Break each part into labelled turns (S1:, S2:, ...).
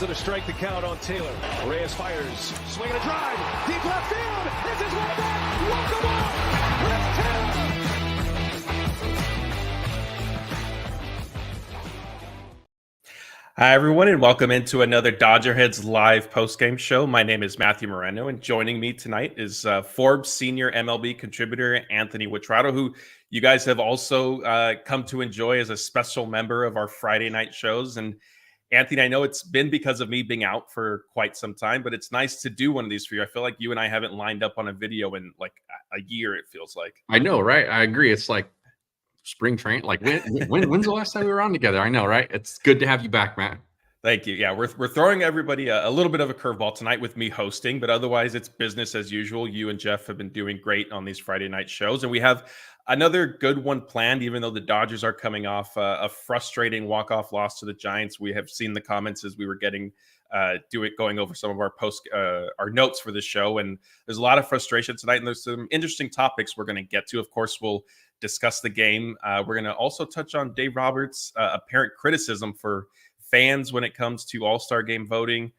S1: Calls it a strike to count on Taylor. Reyes fires. Swing and a drive. Deep left field. This is way back. Walk the ball. Left Taylor.
S2: Hi, everyone, and welcome into another DodgerHeads live postgame show. My name is Matthew Moreno, and joining me tonight is Forbes senior MLB contributor Anthony Witrado, who you guys have also come to enjoy as a special member of our Friday night shows. And Anthony, I know it's been because of me being out for quite some time, but it's nice to do one of these for you. I feel like you and I haven't lined up on a video in like a year, it feels like.
S3: I know, right? I agree. It's like spring train. Like when's the last time we were on together? I know, right? It's good to have you back, Matt.
S2: Thank you. Yeah, we're throwing everybody a little bit of a curveball tonight with me hosting, but otherwise it's business as usual. You and Jeff have been doing great on these Friday night shows, and we have another good one planned, even though the Dodgers are coming off a frustrating walk-off loss to the Giants. We have seen the comments as we were getting going over some of our notes for the show, and there's a lot of frustration tonight, and there's some interesting topics we're going to get to. Of course, we'll discuss the game. We're going to also touch on Dave Roberts' apparent criticism for fans when it comes to All-Star game voting.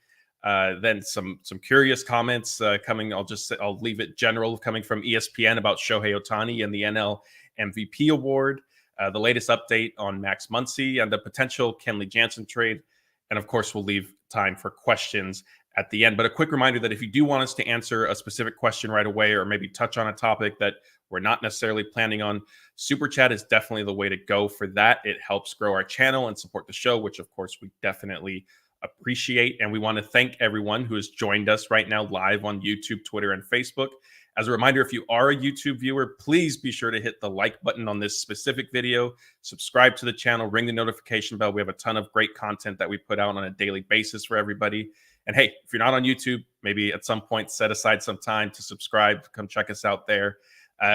S2: Then some curious comments coming. I'll leave it general, coming from ESPN about Shohei Ohtani and the NL MVP award. The latest update on Max Muncie and the potential Kenley Jansen trade. And of course, we'll leave time for questions at the end. But a quick reminder that if you do want us to answer a specific question right away, or maybe touch on a topic that we're not necessarily planning on, Super Chat is definitely the way to go for that. It helps grow our channel and support the show, which of course we definitely appreciate. And we want to thank everyone who has joined us right now live on YouTube, Twitter, and Facebook. As a reminder, if you are a YouTube viewer, please be sure to hit the like button on this specific video, subscribe to the channel, ring the notification bell. We have a ton of great content that we put out on a daily basis for everybody. And hey, if you're not on YouTube, maybe at some point set aside some time to subscribe. Come check us out there.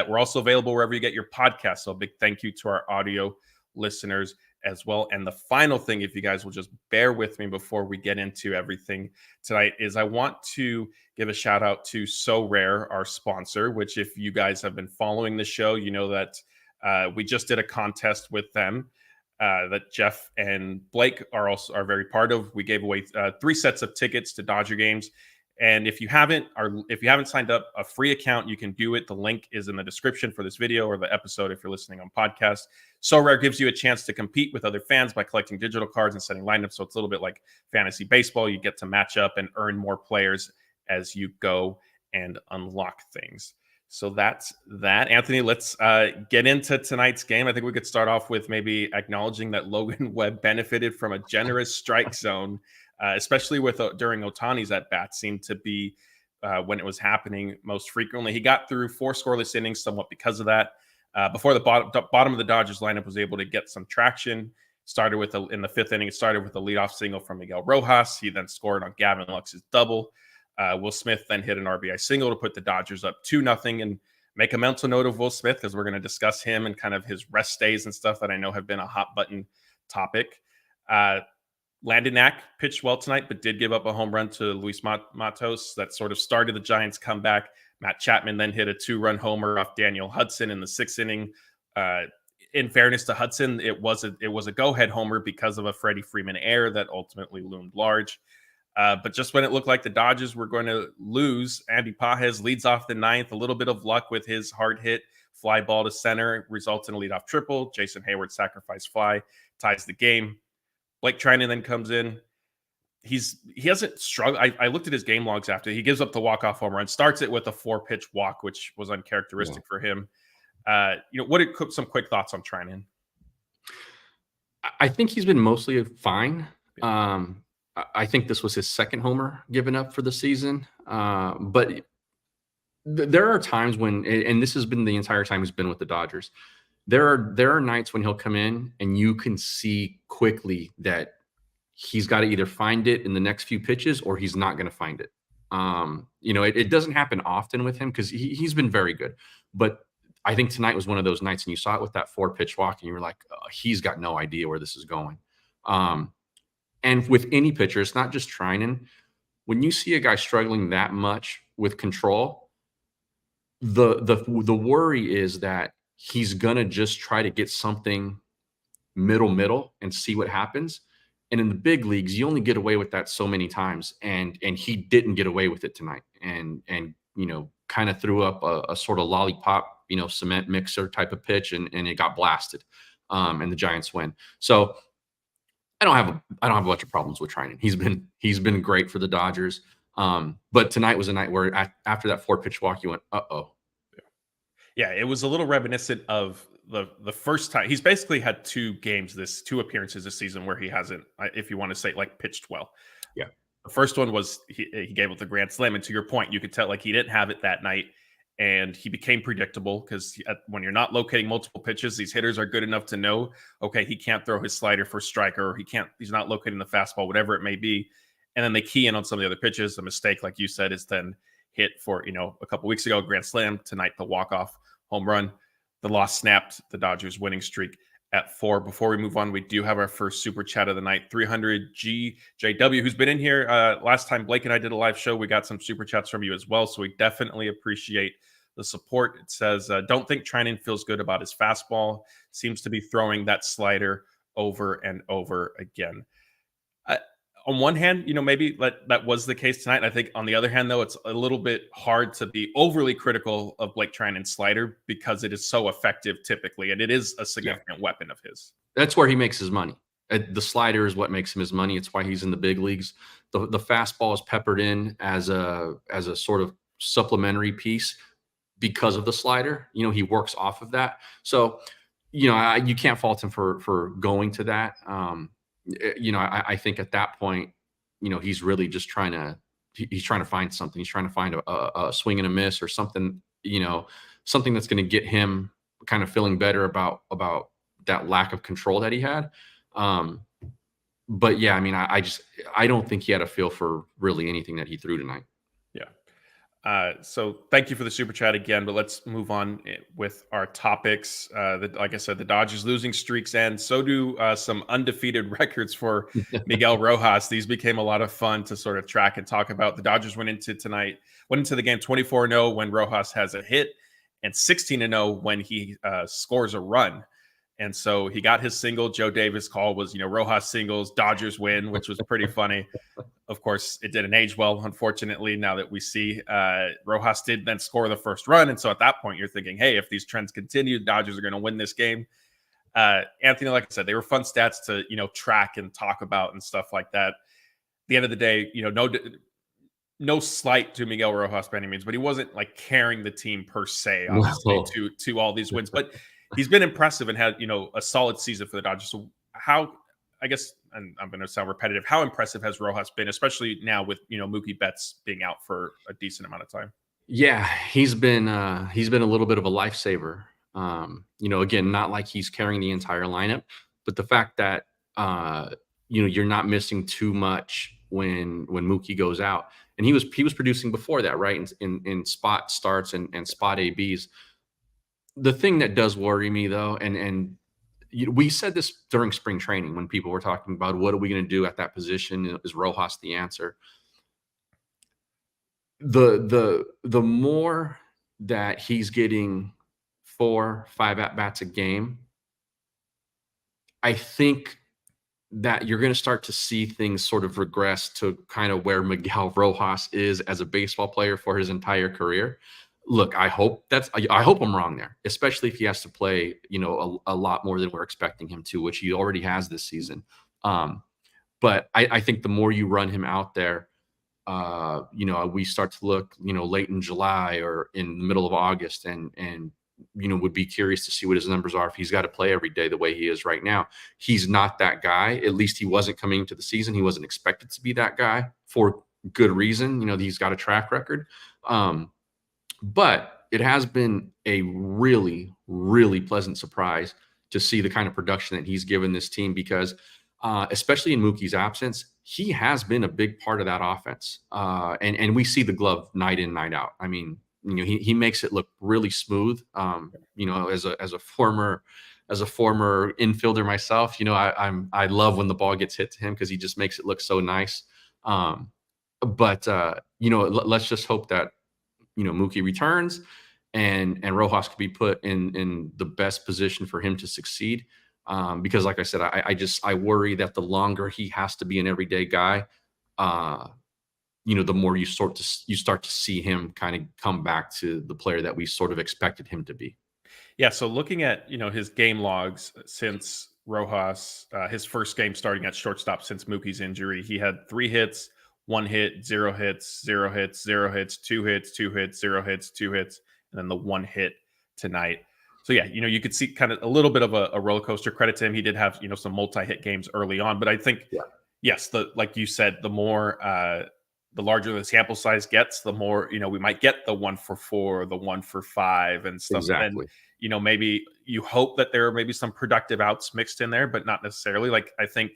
S2: We're also available wherever you get your podcasts. So a big thank you to our audio listeners as well. And the final thing, if you guys will just bear with me before we get into everything tonight, is I want to give a shout out to So Rare, our sponsor, which if you guys have been following the show, you know that we just did a contest with them that Jeff and Blake are very part of. We gave away 3 sets of tickets to Dodger games. And if you haven't signed up a free account, you can do it. The link is in the description for this video or the episode if you're listening on podcast. So Rare gives you a chance to compete with other fans by collecting digital cards and setting lineups. So it's a little bit like fantasy baseball. You get to match up and earn more players as you go and unlock things. So that's that. Anthony, let's get into tonight's game. I think we could start off with maybe acknowledging that Logan Webb benefited from a generous strike zone. Especially with during Ohtani's at-bat, seemed to be when it was happening most frequently. He got through 4 scoreless innings somewhat because of that. Before the bottom of the Dodgers lineup was able to get some traction, in the 5th inning, it started with a leadoff single from Miguel Rojas. He then scored on Gavin Lux's double. Will Smith then hit an RBI single to put the Dodgers up 2-0. And make a mental note of Will Smith, because we're going to discuss him and kind of his rest days and stuff that I know have been a hot button topic. Landon Knack pitched well tonight, but did give up a home run to Luis Matos. That sort of started the Giants' comeback. Matt Chapman then hit a 2-run homer off Daniel Hudson in the 6th inning. In fairness to Hudson, it was a go-ahead homer because of a Freddie Freeman error that ultimately loomed large. But just when it looked like the Dodgers were going to lose, Andy Pages leads off the 9th. A little bit of luck with his hard hit fly ball to center results in a leadoff triple. Jason Hayward's sacrifice fly ties the game. Blake Trinan then comes in. He hasn't struggled. I looked at his game logs after. He gives up the walk-off home run, starts it with a 4-pitch walk, which was uncharacteristic for him. What are some quick thoughts on Trinan?
S3: I think he's been mostly fine. I think this was his 2nd homer given up for the season. But there are times when, and this has been the entire time he's been with the Dodgers, there are nights when he'll come in and you can see quickly that he's got to either find it in the next few pitches or he's not going to find it. It doesn't happen often with him because he's been very good. But I think tonight was one of those nights, and you saw it with that 4-pitch walk, and you were like, he's got no idea where this is going. And with any pitcher, it's not just Trinan. When you see a guy struggling that much with control, the worry is that he's going to just try to get something middle and see what happens. And in the big leagues, you only get away with that so many times. And he didn't get away with it tonight. And kind of threw up a sort of lollipop, cement mixer type of pitch, and it got blasted. And the Giants win. So I don't have a bunch of problems with Trinan. He's been great for the Dodgers. But tonight was a night where after that 4-pitch walk, you went, uh-oh.
S2: Yeah, it was a little reminiscent of the first time. He's basically had two appearances this season where he hasn't, if you want to say, like, pitched well.
S3: Yeah.
S2: The first one was he gave up the grand slam, and to your point, you could tell like he didn't have it that night, and he became predictable because when you're not locating multiple pitches, these hitters are good enough to know, okay, he can't throw his slider for strike, or he's not locating the fastball, whatever it may be, and then they key in on some of the other pitches. A mistake, like you said, is then hit for a couple weeks ago grand slam. Tonight the walk-off home run. The loss snapped the Dodgers winning streak at 4. Before we move on, we do have our first super chat of the night. 300 GJW, who's been in here last time Blake and I did a live show. We got some super chats from you as well, so we definitely appreciate the support. It says, don't think Trinan feels good about his fastball. Seems to be throwing that slider over and over again. On one hand, maybe that was the case tonight. I think on the other hand, though, it's a little bit hard to be overly critical of Blake Trinan's slider because it is so effective typically, and it is a significant weapon of his.
S3: That's where he makes his money. The slider is what makes him his money. It's why he's in the big leagues. The fastball is peppered in as a sort of supplementary piece because of the slider. He works off of that. So, you can't fault him for going to that. I think at that point, he's really just trying to find something. He's trying to find a swing and a miss or something, something that's going to get him kind of feeling better about that lack of control that he had. But yeah, I mean, I don't think he had a feel for really anything that he threw tonight.
S2: Yeah. So thank you for the super chat again, but let's move on with our topics. Like I said, the Dodgers losing streaks, and so do some undefeated records for Miguel Rojas. These became a lot of fun to sort of track and talk about. The Dodgers went into the game 24-0 when Rojas has a hit, and 16-0 when he scores a run. And so he got his single. Joe Davis' call was, Rojas singles, Dodgers win, which was pretty funny. Of course, it didn't age well, unfortunately, now that we see Rojas did then score the first run. And so at that point, you're thinking, hey, if these trends continue, the Dodgers are going to win this game. Anthony, like I said, they were fun stats to, track and talk about and stuff like that. At the end of the day, no slight to Miguel Rojas by any means, but he wasn't like carrying the team per se, obviously, to all these wins. But he's been impressive and had, a solid season for the Dodgers. So I guess, and I'm going to sound repetitive, how impressive has Rojas been, especially now with, Mookie Betts being out for a decent amount of time?
S3: Yeah, he's been a little bit of a lifesaver. Again, not like he's carrying the entire lineup, but the fact that, you're not missing too much when Mookie goes out. And he was producing before that, right? In spot starts and spot ABs. The thing that does worry me, though, and we said this during spring training when people were talking about what are we going to do at that position? Is Rojas the answer? The more that he's getting 4-5 at-bats a game, I think that you're going to start to see things sort of regress to kind of where Miguel Rojas is as a baseball player for his entire career. Look, I hope I'm wrong there, especially if he has to play, a lot more than we're expecting him to, which he already has this season. But I think the more you run him out there, we start to look, late in July or in the middle of August and would be curious to see what his numbers are if he's got to play every day the way he is right now. He's not that guy. At least he wasn't coming into the season. He wasn't expected to be that guy for good reason. He's got a track record. But it has been a really, really pleasant surprise to see the kind of production that he's given this team because, especially in Mookie's absence, he has been a big part of that offense. And we see the glove night in, night out. I mean, he makes it look really smooth. As a former infielder myself, I love when the ball gets hit to him because he just makes it look so nice. But let's just hope that Mookie returns and Rojas could be put in the best position for him to succeed. Because like I said, I worry that the longer he has to be an everyday guy, the more you start to see him kind of come back to the player that we sort of expected him to be.
S2: Yeah. So looking at, his game logs since Rojas, his first game starting at shortstop since Mookie's injury, he had 3 hits, 1 hit, 0 hits, 0 hits, 0 hits, 2 hits, 2 hits, 0 hits, 2 hits, and then the 1 hit tonight. So yeah, you could see kind of a little bit of a roller coaster. Credit to him. He did have, some multi-hit games early on, but I think, yes, like you said, the more, the larger the sample size gets, the more, we might get the 1 for 4, the 1 for 5 and stuff.
S3: Exactly.
S2: And, maybe you hope that there are maybe some productive outs mixed in there, but not necessarily. Like, I think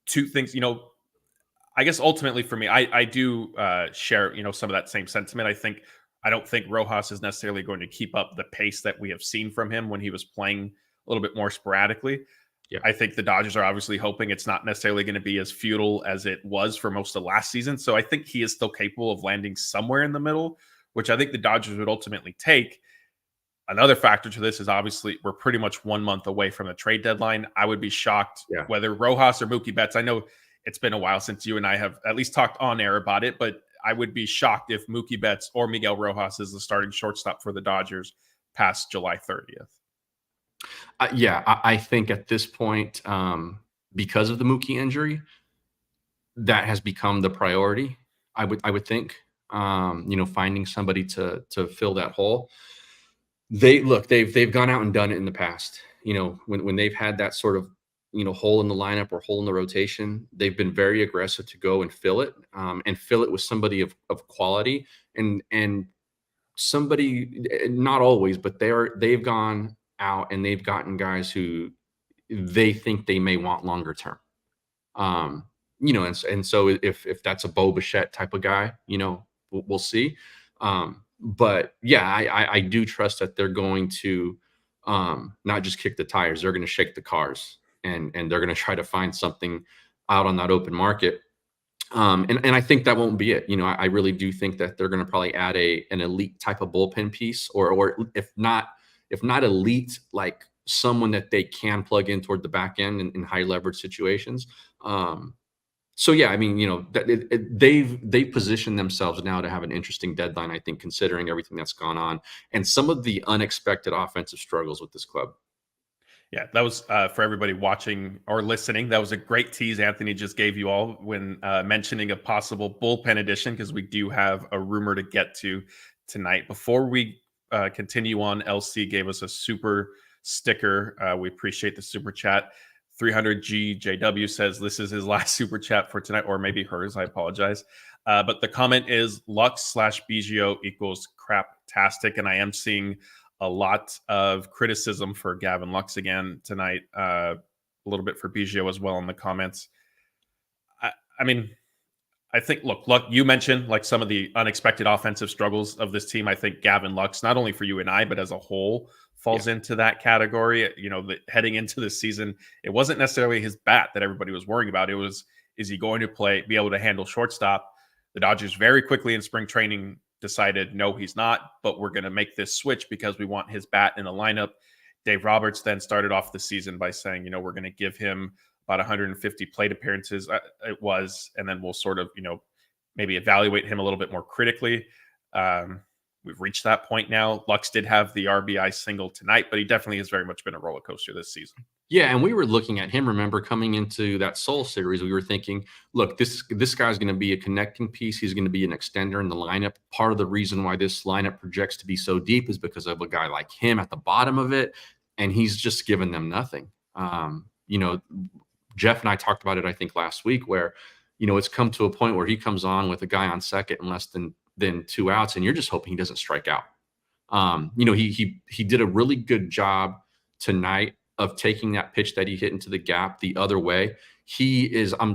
S2: 2 things, I guess ultimately for me, I do share, some of that same sentiment. I don't think Rojas is necessarily going to keep up the pace that we have seen from him when he was playing a little bit more sporadically.
S3: Yeah.
S2: I think the Dodgers are obviously hoping it's not necessarily going to be as futile as it was for most of last season. So I think he is still capable of landing somewhere in the middle, which I think the Dodgers would ultimately take. Another factor to this is obviously we're pretty much 1 month away from the trade deadline. I would be shocked whether Rojas or Mookie Betts. I know it's been a while since you and I have at least talked on air about it, but I would be shocked if Mookie Betts or Miguel Rojas is the starting shortstop for the Dodgers past July 30th.
S3: I think at this point, because of the Mookie injury, that has become the priority. I would think, finding somebody to fill that hole. They've gone out and done it in the past. When they've had that sort of hole in the lineup or hole in the rotation, they've been very aggressive to go and fill it with somebody of quality and somebody, not always, but they've gone out and they've gotten guys who they think they may want longer term. And so if that's a Bo Bichette type of guy, we'll see. But yeah, I do trust that they're going to not just kick the tires, they're going to shake the cars. And they're going to try to find something out on that open market. And I think that won't be it. I really do think that they're going to probably add an elite type of bullpen piece, or if not elite, like someone that they can plug in toward the back end in high leverage situations. So yeah, I mean, they've positioned themselves now to have an interesting deadline, I think, considering everything that's gone on and some of the unexpected offensive struggles with this club.
S2: Yeah, that was for everybody watching or listening. That was a great tease Anthony just gave you all when mentioning a possible bullpen edition, because we do have a rumor to get to tonight. Before we continue on, LC gave us a super sticker. We appreciate the super chat. 300G JW says this is his last super chat for tonight, or maybe hers. I apologize. But the comment is Lux/Biggio equals craptastic, and I am seeing a lot of criticism for Gavin Lux again tonight. A little bit for Biggio as well in the comments. I mean, I think, look, you mentioned like some of the unexpected offensive struggles of this team. I think Gavin Lux, not only for you and I, but as a whole, falls into that category. Heading into this season, it wasn't necessarily his bat that everybody was worrying about. It was, is he going to be able to handle shortstop? The Dodgers very quickly in spring training decided, no, he's not, but we're going to make this switch because we want his bat in the lineup. Dave Roberts then started off the season by saying, we're going to give him about 150 plate appearances. It was, and then we'll sort of, maybe evaluate him a little bit more critically. We've reached that point now. Lux did have the RBI single tonight, but he definitely has very much been a roller coaster this season.
S3: Yeah, and we were looking at him, remember, coming into that Soul series, we were thinking, look, this guy's going to be a connecting piece. He's going to be an extender in the lineup. Part of the reason why this lineup projects to be so deep is because of a guy like him at the bottom of it, and he's just given them nothing. Jeff and I talked about it, I think, last week, where, it's come to a point where he comes on with a guy on second and less than 2 outs, and you're just hoping he doesn't strike out. He did a really good job tonight of taking that pitch that he hit into the gap the other way. He is, I'm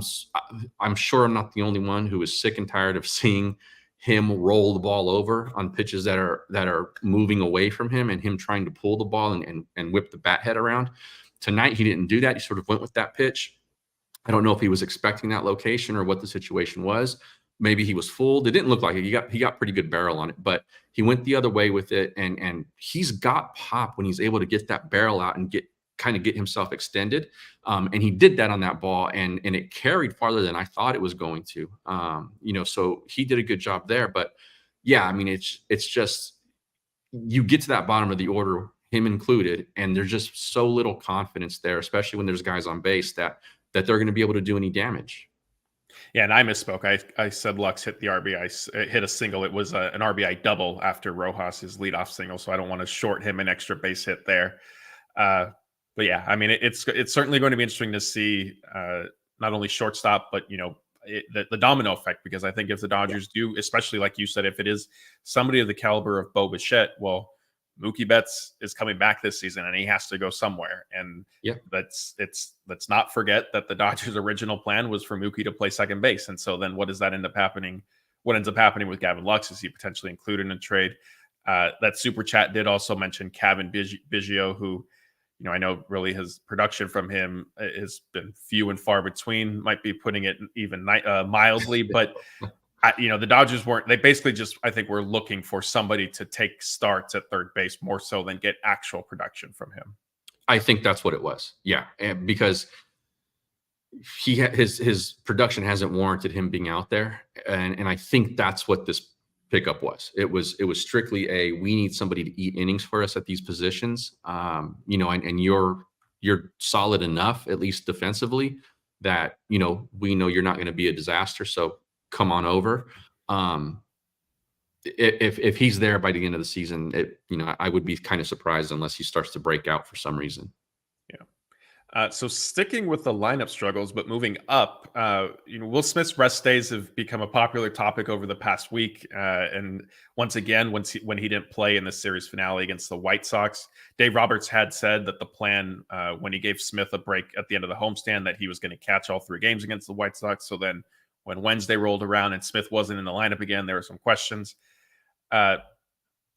S3: sure I'm not the only one who is sick and tired of seeing him roll the ball over on pitches that are moving away from him and him trying to pull the ball and whip the bat head around. Tonight, he didn't do that. He sort of went with that pitch. I don't know if he was expecting that location or what the situation was. Maybe he was fooled. It didn't look like it. He got pretty good barrel on it, but he went the other way with it. And he's got pop when he's able to get that barrel out and get kind of get himself extended. And he did that on that ball, and it carried farther than I thought it was going to. So he did a good job there. But yeah, I mean, it's just, you get to that bottom of the order, him included, and there's just so little confidence there, especially when there's guys on base that they're going to be able to do any damage.
S2: Yeah, and I misspoke. I said Lux hit the RBI, hit a single. It was an RBI double after Rojas' leadoff single, so I don't want to short him an extra base hit there. But yeah, I mean, it's certainly going to be interesting to see not only shortstop, but the domino effect, because I think if the Dodgers do, especially like you said, if it is somebody of the caliber of Bo Bichette, well, Mookie Betts is coming back this season and he has to go somewhere. And let's not forget that the Dodgers' original plan was for Mookie to play second base. And so then what does that end up happening? What ends up happening with Gavin Lux? Is he potentially included in a trade? That super chat did also mention Kevin Biggio, who, I know really his production from him has been few and far between, might be putting it even mildly, but the Dodgers they basically just, I think, were looking for somebody to take starts at third base more so than get actual production from him.
S3: I think that's what it was. Yeah. And because his production hasn't warranted him being out there. And I think that's what this pickup was. It was strictly we need somebody to eat innings for us at these positions. And you're solid enough, at least defensively, that, we know you're not going to be a disaster. So come on over. If he's there by the end of the season, I would be kind of surprised unless he starts to break out for some reason.
S2: So sticking with the lineup struggles, but moving up, Will Smith's rest days have become a popular topic over the past week. And once again, when he didn't play in the series finale against the White Sox, Dave Roberts had said that the plan, when he gave Smith a break at the end of the homestand, that he was going to catch all 3 games against the White Sox. So then when Wednesday rolled around and Smith wasn't in the lineup again, there were some questions.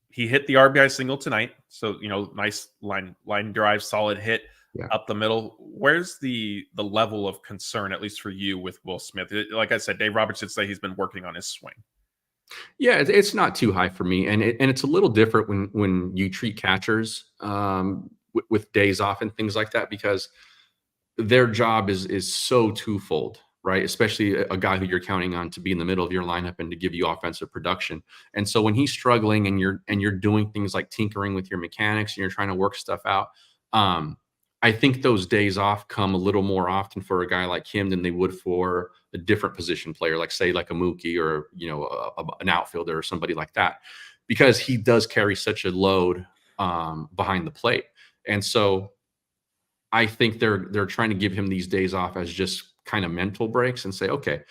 S2: He hit the RBI single tonight. So, nice line drive, solid hit. Up the middle. Where's the level of concern, at least for you, with Will Smith? Like I said, Dave Roberts did say he's been working on his swing.
S3: Yeah, it's not too high for me, and it's a little different when you treat catchers with days off and things like that, because their job is so twofold, right? Especially a guy who you're counting on to be in the middle of your lineup and to give you offensive production. And so when he's struggling and you're doing things like tinkering with your mechanics and you're trying to work stuff out, I think those days off come a little more often for a guy like him than they would for a different position player, like a Mookie or, an outfielder or somebody like that, because he does carry such a load behind the plate. And so I think they're trying to give him these days off as just kind of mental breaks and say, okay,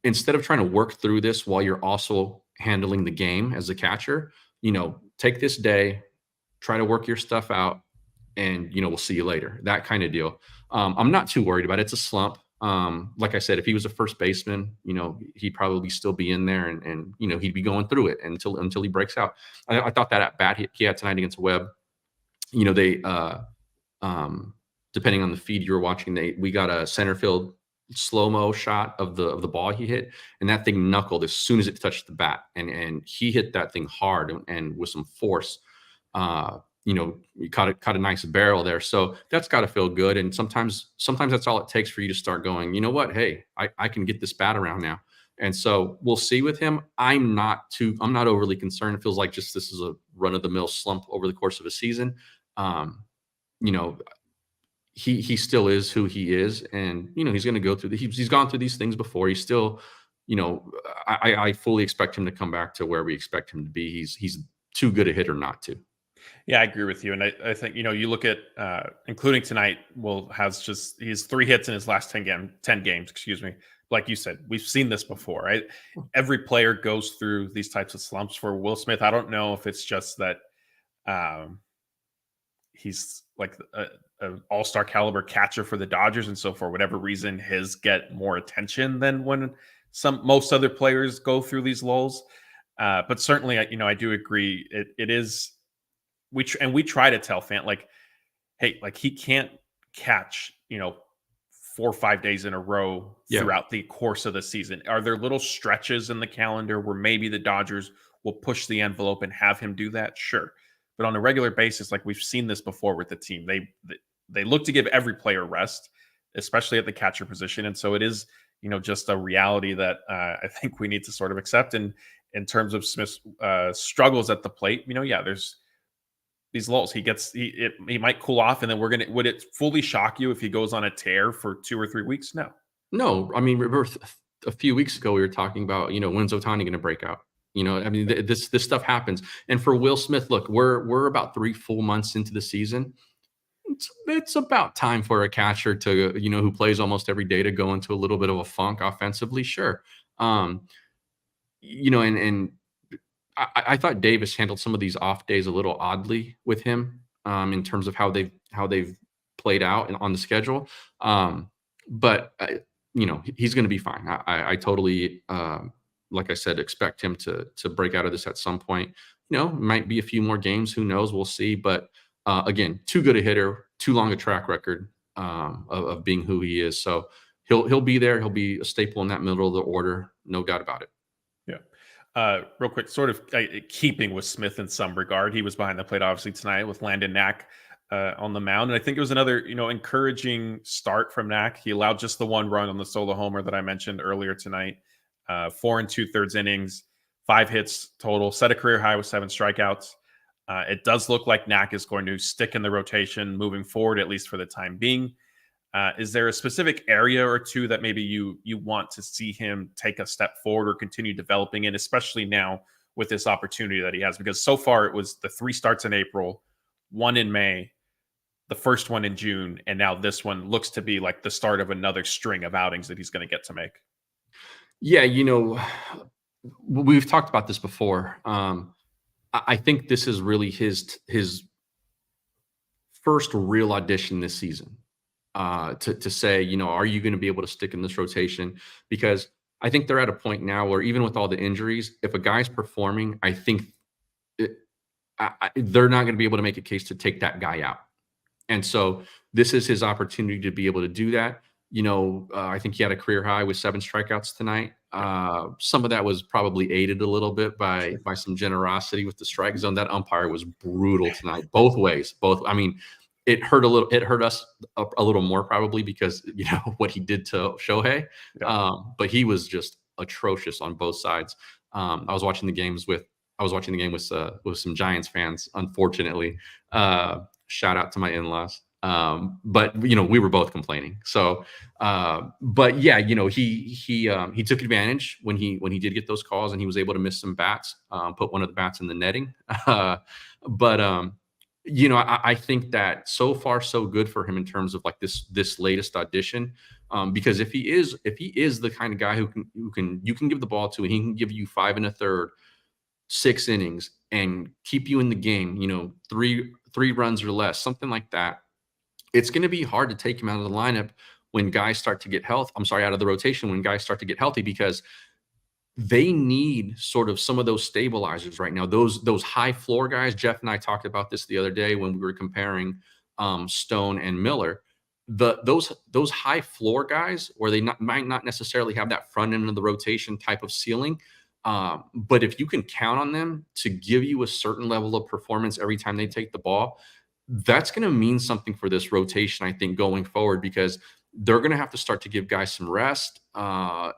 S3: instead of trying to work through this while you're also handling the game as a catcher, take this day, try to work your stuff out, and we'll see you later. That kind of deal. I'm not too worried about it. It's a slump. Like I said, if he was a first baseman, he'd probably still be in there and he'd be going through it until he breaks out. I thought that at bat he had tonight against Webb. They depending on the feed you were watching, we got a center field slow-mo shot of the ball he hit, and that thing knuckled as soon as it touched the bat, and he hit that thing hard and with some force. You caught a nice barrel there. So that's got to feel good. And sometimes that's all it takes for you to start going, you know what? Hey, I can get this bat around now. And so we'll see with him. I'm not overly concerned. It feels like just this is a run of the mill slump over the course of a season. He still is who he is. And, he's going to go through he's gone through these things before. He's still, I fully expect him to come back to where we expect him to be. He's too good a hitter not to.
S2: Yeah, I agree with you. And I think, you look at, including tonight, he has 3 hits in his last 10 games, excuse me. Like you said, we've seen this before, right? Every player goes through these types of slumps. For Will Smith, I don't know if it's just that he's like an all-star caliber catcher for the Dodgers. And so for whatever reason, his get more attention than when most other players go through these lulls. But certainly, I do agree. It is, we try to tell fan hey, he can't catch 4 or 5 days in a row throughout the course of the season. Are there little stretches in the calendar where maybe the Dodgers will push the envelope and have him do that? Sure. But on a regular basis, we've seen this before with the team, they look to give every player rest, especially at the catcher position. And so it is, just a reality that I think we need to sort of accept. And in terms of Smith's struggles at the plate, there's these lulls. He might cool off, and then would it fully shock you if he goes on a tear for 2 or 3 weeks?
S3: No, I mean, a few weeks ago we were talking about, when's Ohtani going to break out? This stuff happens. And for Will Smith, look, we're about 3 full months into the season. It's about time for a catcher to, who plays almost every day, to go into a little bit of a funk offensively. Sure. And I thought Davis handled some of these off days a little oddly with him, in terms of how they've played out on the schedule. But he's going to be fine. I totally, like I said, expect him to break out of this at some point. Might be a few more games. Who knows? We'll see. But again, too good a hitter, too long a track record of being who he is. So he'll be there. He'll be a staple in that middle of the order. No doubt about it.
S2: Yeah. Real quick, sort of keeping with Smith in some regard. He was behind the plate, obviously, tonight with Landon Knack on the mound. And I think it was another, encouraging start from Knack. He allowed just the 1 run on the solo homer that I mentioned earlier tonight. 4 2/3 innings, 5 hits total, set a career high with 7 strikeouts. It does look like Knack is going to stick in the rotation moving forward, at least for the time being. Is there a specific area or two that maybe you want to see him take a step forward or continue developing in, especially now with this opportunity that he has? Because so far it was the 3 starts in April, 1 in May, the first one in June, and now this one looks to be like the start of another string of outings that he's going to get to make.
S3: Yeah, we've talked about this before. I think this is really his first real audition this season, to say, are you going to be able to stick in this rotation? Because I think they're at a point now where, even with all the injuries, if a guy's performing, I think they're not going to be able to make a case to take that guy out. And so this is his opportunity to be able to do that. I think he had a career high with 7 strikeouts tonight. Some of that was probably aided a little bit by some generosity with the strike zone. That umpire was brutal tonight, both ways. I mean, it hurt us a little more probably because, what he did to Shohei.
S2: Yeah.
S3: But he was just atrocious on both sides. I was watching the game with some Giants fans, unfortunately. Shout out to my in-laws. But we were both complaining. So, but yeah, he took advantage when he did get those calls, and he was able to miss some bats, put one of the bats in the netting. But I think that so far so good for him in terms of like this latest audition. Because if he is the kind of guy who you can give the ball to, and he can give you 5 1/3, 6 innings and keep you in the game, 3 runs or less, something like that. It's going to be hard to take him out of the lineup when guys start to get healthy. I'm sorry, out of the rotation when guys start to get healthy, because they need sort of some of those stabilizers right now. Those high floor guys. Jeff and I talked about this the other day when we were comparing Stone and Miller. Those high floor guys, where they might not necessarily have that front end of the rotation type of ceiling, but if you can count on them to give you a certain level of performance every time they take the ball, that's going to mean something for this rotation, I think, going forward, because they're going to have to start to give guys some rest,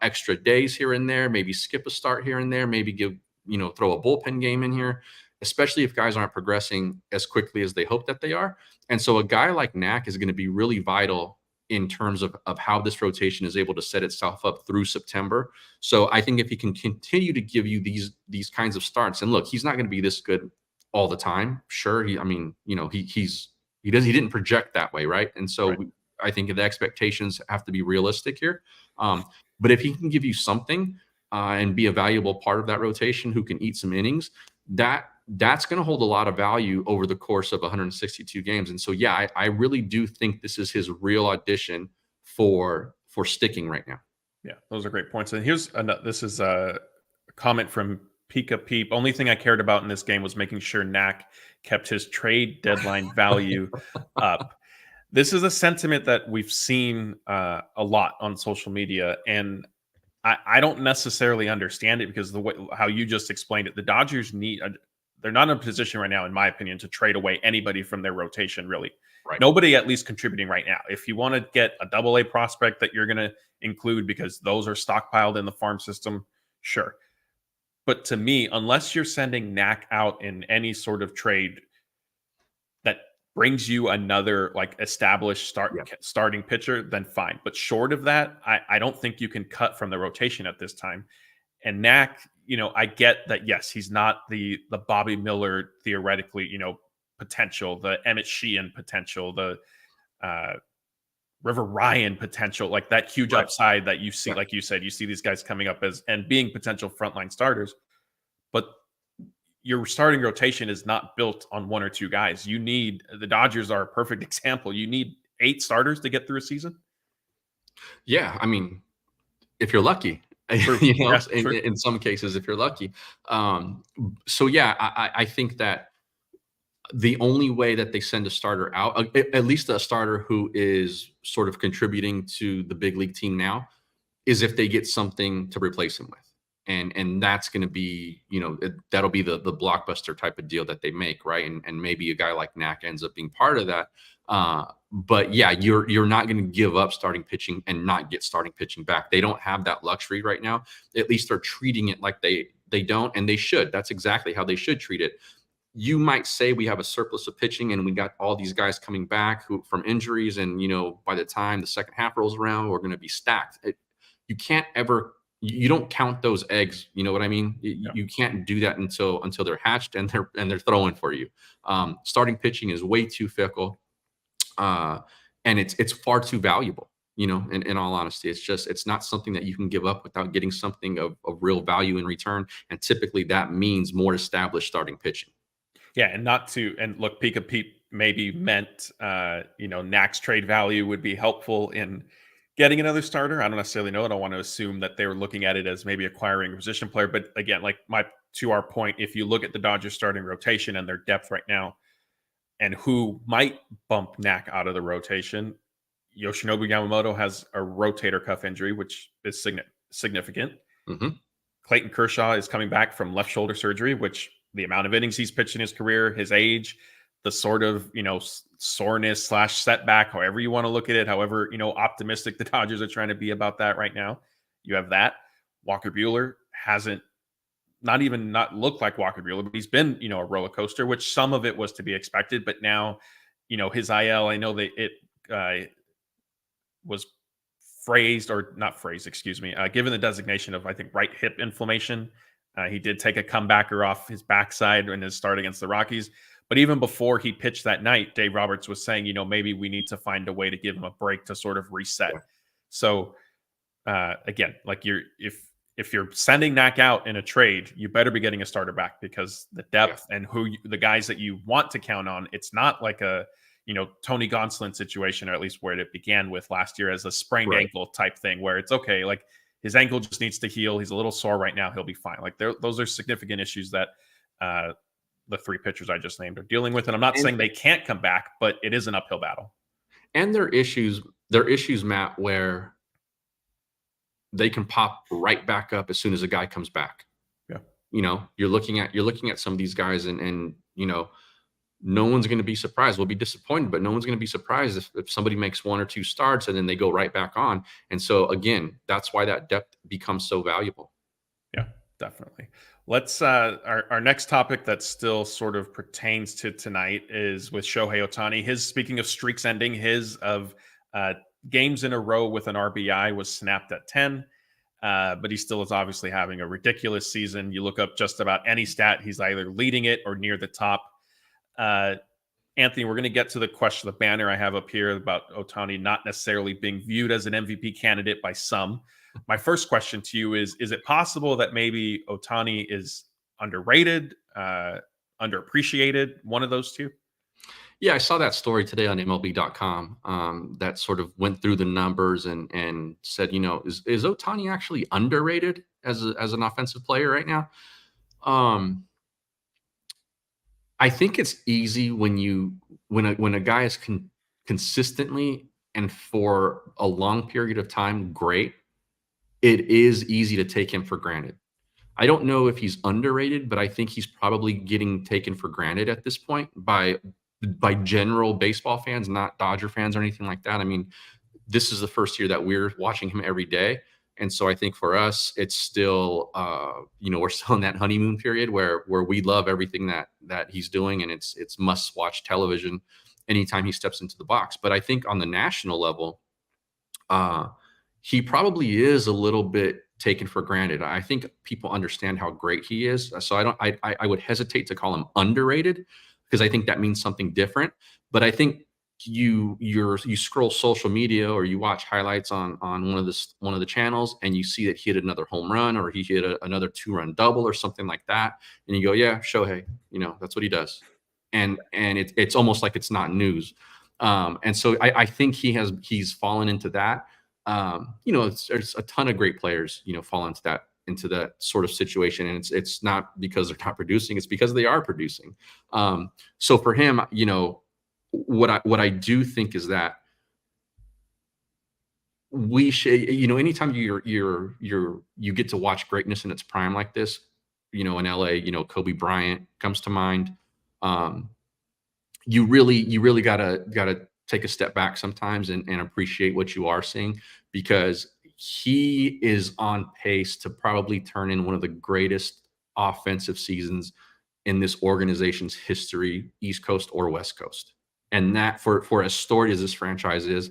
S3: extra days here and there, maybe skip a start here and there, maybe throw a bullpen game in here, especially if guys aren't progressing as quickly as they hope that they are. And so a guy like Knack is going to be really vital in terms of how this rotation is able to set itself up through September. So I think if he can continue to give you these kinds of starts, and look, he's not going to be this good all the time. Sure. He didn't project that way. Right. And so
S2: right.
S3: I think the expectations have to be realistic here. But if he can give you something and be a valuable part of that rotation, who can eat some innings, that's going to hold a lot of value over the course of 162 games. And so, yeah, I really do think this is his real audition for sticking right now.
S2: Yeah, those are great points. And this is a comment from Pika Peep. Only thing I cared about in this game was making sure Knack kept his trade deadline value up. This is a sentiment that we've seen a lot on social media, and I don't necessarily understand it, because how you just explained it, the Dodgers need they're not in a position right now, in my opinion, to trade away anybody from their rotation, really.
S3: Right.
S2: Nobody at least contributing right now. If you want to get a AA prospect that you're going to include because those are stockpiled in the farm system, sure. But to me, unless you're sending Knack out in any sort of trade that brings you another like established starting pitcher, then fine. But short of that, I don't think you can cut from the rotation at this time. And Knack, I get that, yes, he's not the Bobby Miller theoretically, potential, the Emmett Sheehan potential, the River Ryan potential, like that huge upside that you see, like you said, you see these guys coming up and being potential frontline starters. But your starting rotation is not built on one or two guys. The Dodgers are a perfect example. You need 8 starters to get through a season.
S3: Yeah. I mean, if you're lucky, in some cases, if you're lucky. So yeah, I think that the only way that they send a starter out, at least a starter who is sort of contributing to the big league team now, is if they get something to replace him with. And that's going to be, that'll be the blockbuster type of deal that they make, right? And maybe a guy like Knack ends up being part of that. But yeah, you're not going to give up starting pitching and not get starting pitching back. They don't have that luxury right now. At least they're treating it like they don't, and they should. That's exactly how they should treat it. You might say we have a surplus of pitching and we got all these guys coming back from injuries, and by the time the second half rolls around, we're going to be stacked. You don't count those eggs. You know what I mean? You can't do that until they're hatched and they're throwing for you. Starting pitching is way too fickle, and it's far too valuable. In all honesty, it's not something that you can give up without getting something of real value in return. And typically that means more established starting pitching.
S2: Yeah, and look, Pika Pete maybe meant, Knack's trade value would be helpful in getting another starter. I don't necessarily know. I don't want to assume that they were looking at it as maybe acquiring a position player. But again, to our point, if you look at the Dodgers starting rotation and their depth right now, and who might bump Knack out of the rotation, Yoshinobu Yamamoto has a rotator cuff injury, which is significant.
S3: Mm-hmm.
S2: Clayton Kershaw is coming back from left shoulder surgery, which the amount of innings he's pitched in his career, his age, the sort of, soreness / setback, however you want to look at it, however, optimistic the Dodgers are trying to be about that right now. You have that. Walker Buehler hasn't not looked like Walker Buehler, but he's been, a roller coaster, which some of it was to be expected. But now, his IL, I know that it was given the designation of, I think, right hip inflammation. He did take a comebacker off his backside in his start against the Rockies. But even before he pitched that night, Dave Roberts was saying, maybe we need to find a way to give him a break to sort of reset. Yeah. So again, if you're sending Knack out in a trade, you better be getting a starter back, because the depth and the guys that you want to count on, it's not like a Tony Gonsolin situation, or at least where it began with last year as a sprained ankle type thing, where it's okay, like his ankle just needs to heal. He's a little sore right now. He'll be fine. Like those are significant issues that the 3 pitchers I just named are dealing with. And I'm not saying they can't come back, but it is an uphill battle. And
S3: they're issues, Matt, where they can pop right back up as soon as a guy comes back.
S2: Yeah.
S3: You're looking at some of these guys and no one's going to be surprised. We'll be disappointed, but no one's going to be surprised if somebody makes 1 or 2 starts and then they go right back on. And so again, that's why that depth becomes so valuable.
S2: Yeah, definitely. Let's our next topic that still sort of pertains to tonight is with Shohei Ohtani. Speaking of streaks ending, his of games in a row with an RBI was snapped at 10. But he still is obviously having a ridiculous season. You look up just about any stat, he's either leading it or near the top. Anthony, we're going to get to the question, the banner I have up here about Ohtani not necessarily being viewed as an MVP candidate by some. My first question to you is it possible that maybe Ohtani is underrated, underappreciated, one of those two?
S3: Yeah, I saw that story today on MLB.com that sort of went through the numbers and said, is Ohtani actually underrated as an offensive player right now? I think it's easy when a guy is consistently and for a long period of time great. It is easy to take him for granted. I don't know if he's underrated, but I think he's probably getting taken for granted at this point by general baseball fans, not Dodger fans or anything like that. I mean, this is the first year that we're watching him every day. And so I think for us, it's still, we're still in that honeymoon period where we love everything that he's doing, and it's must watch television anytime he steps into the box. But I think on the national level, he probably is a little bit taken for granted. I think people understand how great he is. So I would hesitate to call him underrated, because I think that means something different. But I think you scroll social media or you watch highlights on one of the channels, and you see that he hit another home run, or he hit another 2-run double or something like that, and you go, yeah, Shohei, that's what he does. And it's almost like it's not news. And so I think he's fallen into that. There's a ton of great players, fall into that sort of situation. And it's not because they're not producing, it's because they are producing. So for him, what I do think is that we should, anytime you get to watch greatness in its prime like this, in LA, Kobe Bryant comes to mind. You really gotta take a step back sometimes and appreciate what you are seeing, because he is on pace to probably turn in one of the greatest offensive seasons in this organization's history, East Coast or West Coast. And that for as storied as this franchise is,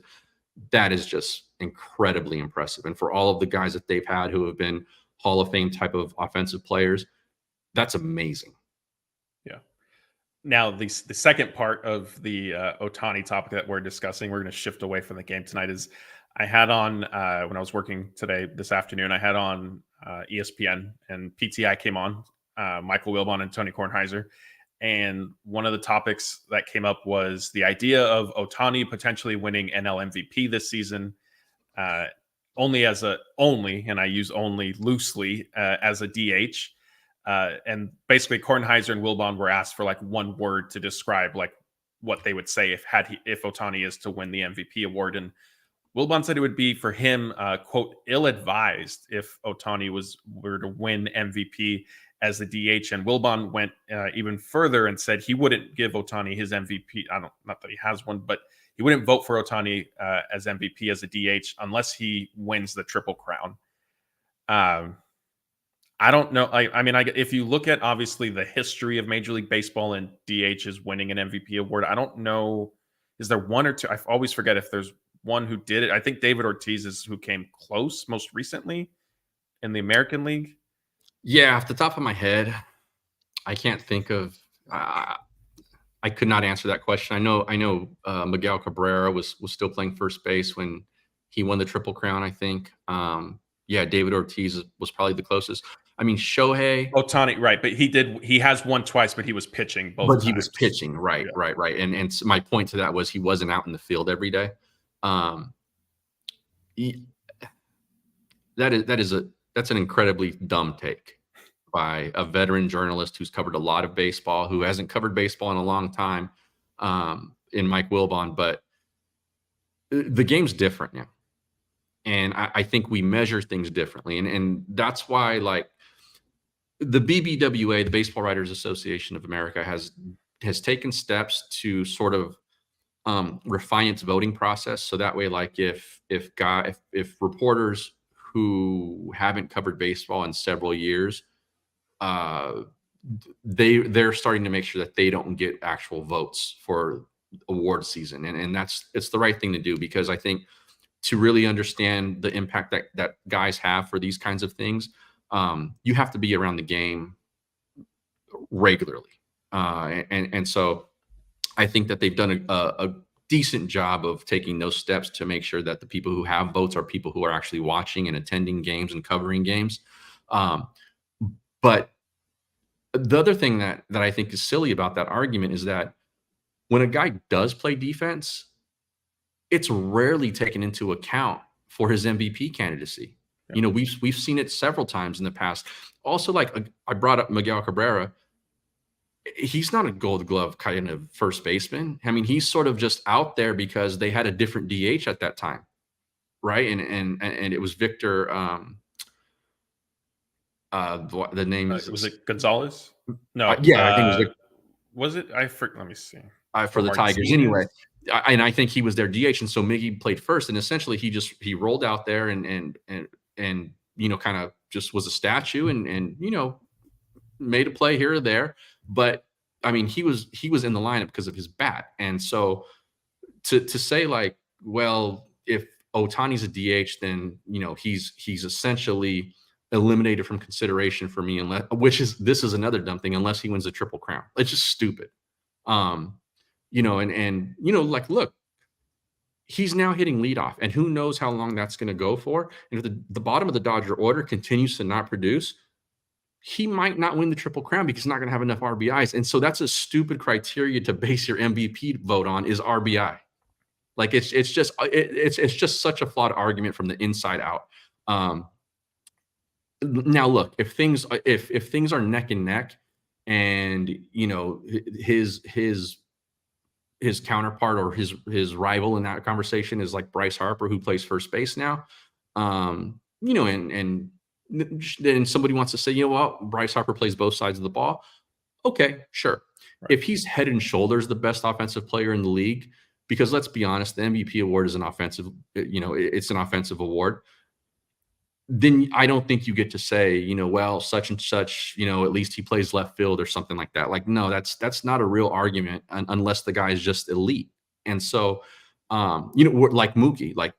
S3: that is just incredibly impressive. And for all of the guys that they've had who have been Hall of Fame type of offensive players, that's amazing.
S2: Yeah. Now, the second part of the Ohtani topic that we're discussing, we're going to shift away from the game tonight, is I had on, when I was working this afternoon, I had on ESPN, and PTI came on, Michael Wilbon and Tony Kornheiser. And one of the topics that came up was the idea of Ohtani potentially winning NL MVP this season, only, and I use only loosely, as a DH. And basically Kornheiser and Wilbon were asked for like one word to describe like what they would say if Ohtani is to win the MVP award. And Wilbon said it would be for him, quote, ill-advised if Ohtani were to win MVP as the DH. And Wilbon went even further and said he wouldn't give Ohtani his MVP. Not that he has one, but he wouldn't vote for Ohtani as MVP as a DH unless he wins the Triple Crown. I don't know. If you look at obviously the history of Major League Baseball and DHs winning an MVP award, I don't know. Is there one or two? I always forget if there's one who did it. I think David Ortiz is who came close most recently in the American League.
S3: Yeah, off the top of my head, I can't think of. I could not answer that question. I know Miguel Cabrera was still playing first base when he won the Triple Crown, I think. David Ortiz was probably the closest. I mean, Shohei
S2: Ohtani, right? But he has won twice, but he was pitching both.
S3: But he was pitching, right, yeah. right. And my point to that was he wasn't out in the field every day. That's an incredibly dumb take by a veteran journalist who's covered a lot of baseball, who hasn't covered baseball in a long time, in Mike Wilbon. But the game's different now. And I think we measure things differently. And that's why, like, the BBWA, the Baseball Writers Association of America, has taken steps to sort of refine its voting process. So that way, like, if reporters who haven't covered baseball in several years, they're starting to make sure that they don't get actual votes for award season. And it's the right thing to do, because I think to really understand the impact that guys have for these kinds of things, you have to be around the game regularly. And so I think that they've done a decent job of taking those steps to make sure that the people who have votes are people who are actually watching and attending games and covering games. But the other thing that I think is silly about that argument is that when a guy does play defense, it's rarely taken into account for his MVP candidacy. Yeah. We've seen it several times in the past. Also, like, I brought up Miguel Cabrera. He's not a Gold Glove kind of first baseman. I mean, he's sort of just out there because they had a different DH at that time, right? And it was Victor. The name is
S2: was it Gonzalez? No,
S3: yeah, I think it was
S2: was it? Let me see.
S3: For the Tigers anyway. And I think he was their DH, and so Miggy played first, and essentially he rolled out there and kind of just was a statue and made a play here or there. But I mean, he was in the lineup because of his bat, and so to say like, well, if Ohtani's a DH, then he's essentially eliminated from consideration for me, unless this is another dumb thing, unless he wins the Triple Crown. It's just stupid. Like, look, he's now hitting leadoff, and who knows how long that's going to go for. And if the bottom of the Dodger order continues to not produce, he might not win the Triple Crown because he's not going to have enough RBIs. And so that's a stupid criteria to base your MVP vote on, is RBI. Like it's just such a flawed argument from the inside out. Now look, if things are neck and neck, and his counterpart or his rival in that conversation is like Bryce Harper, who plays first base now, and then somebody wants to say, Bryce Harper plays both sides of the ball. Okay, sure. Right. If he's head and shoulders the best offensive player in the league, because let's be honest, the MVP award is an offensive, it's an offensive award. Then I don't think you get to say, well, such and such, at least he plays left field or something like that. Like, no, that's not a real argument unless the guy is just elite. And so, like Mookie, like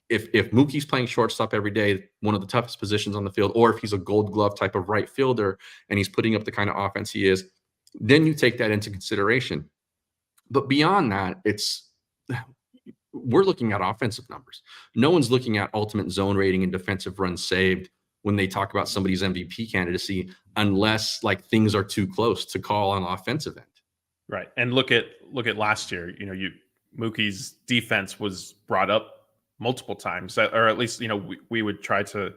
S3: if Mookie's playing shortstop every day, one of the toughest positions on the field, or if he's a Gold Glove type of right fielder and he's putting up the kind of offense he is, then you take that into consideration. But beyond that, we're looking at offensive numbers. No one's looking at ultimate zone rating and defensive runs saved when they talk about somebody's MVP candidacy, unless like things are too close to call on offensive end.
S2: Right. And look at last year, Mookie's defense was brought up multiple times, or at least, we would try to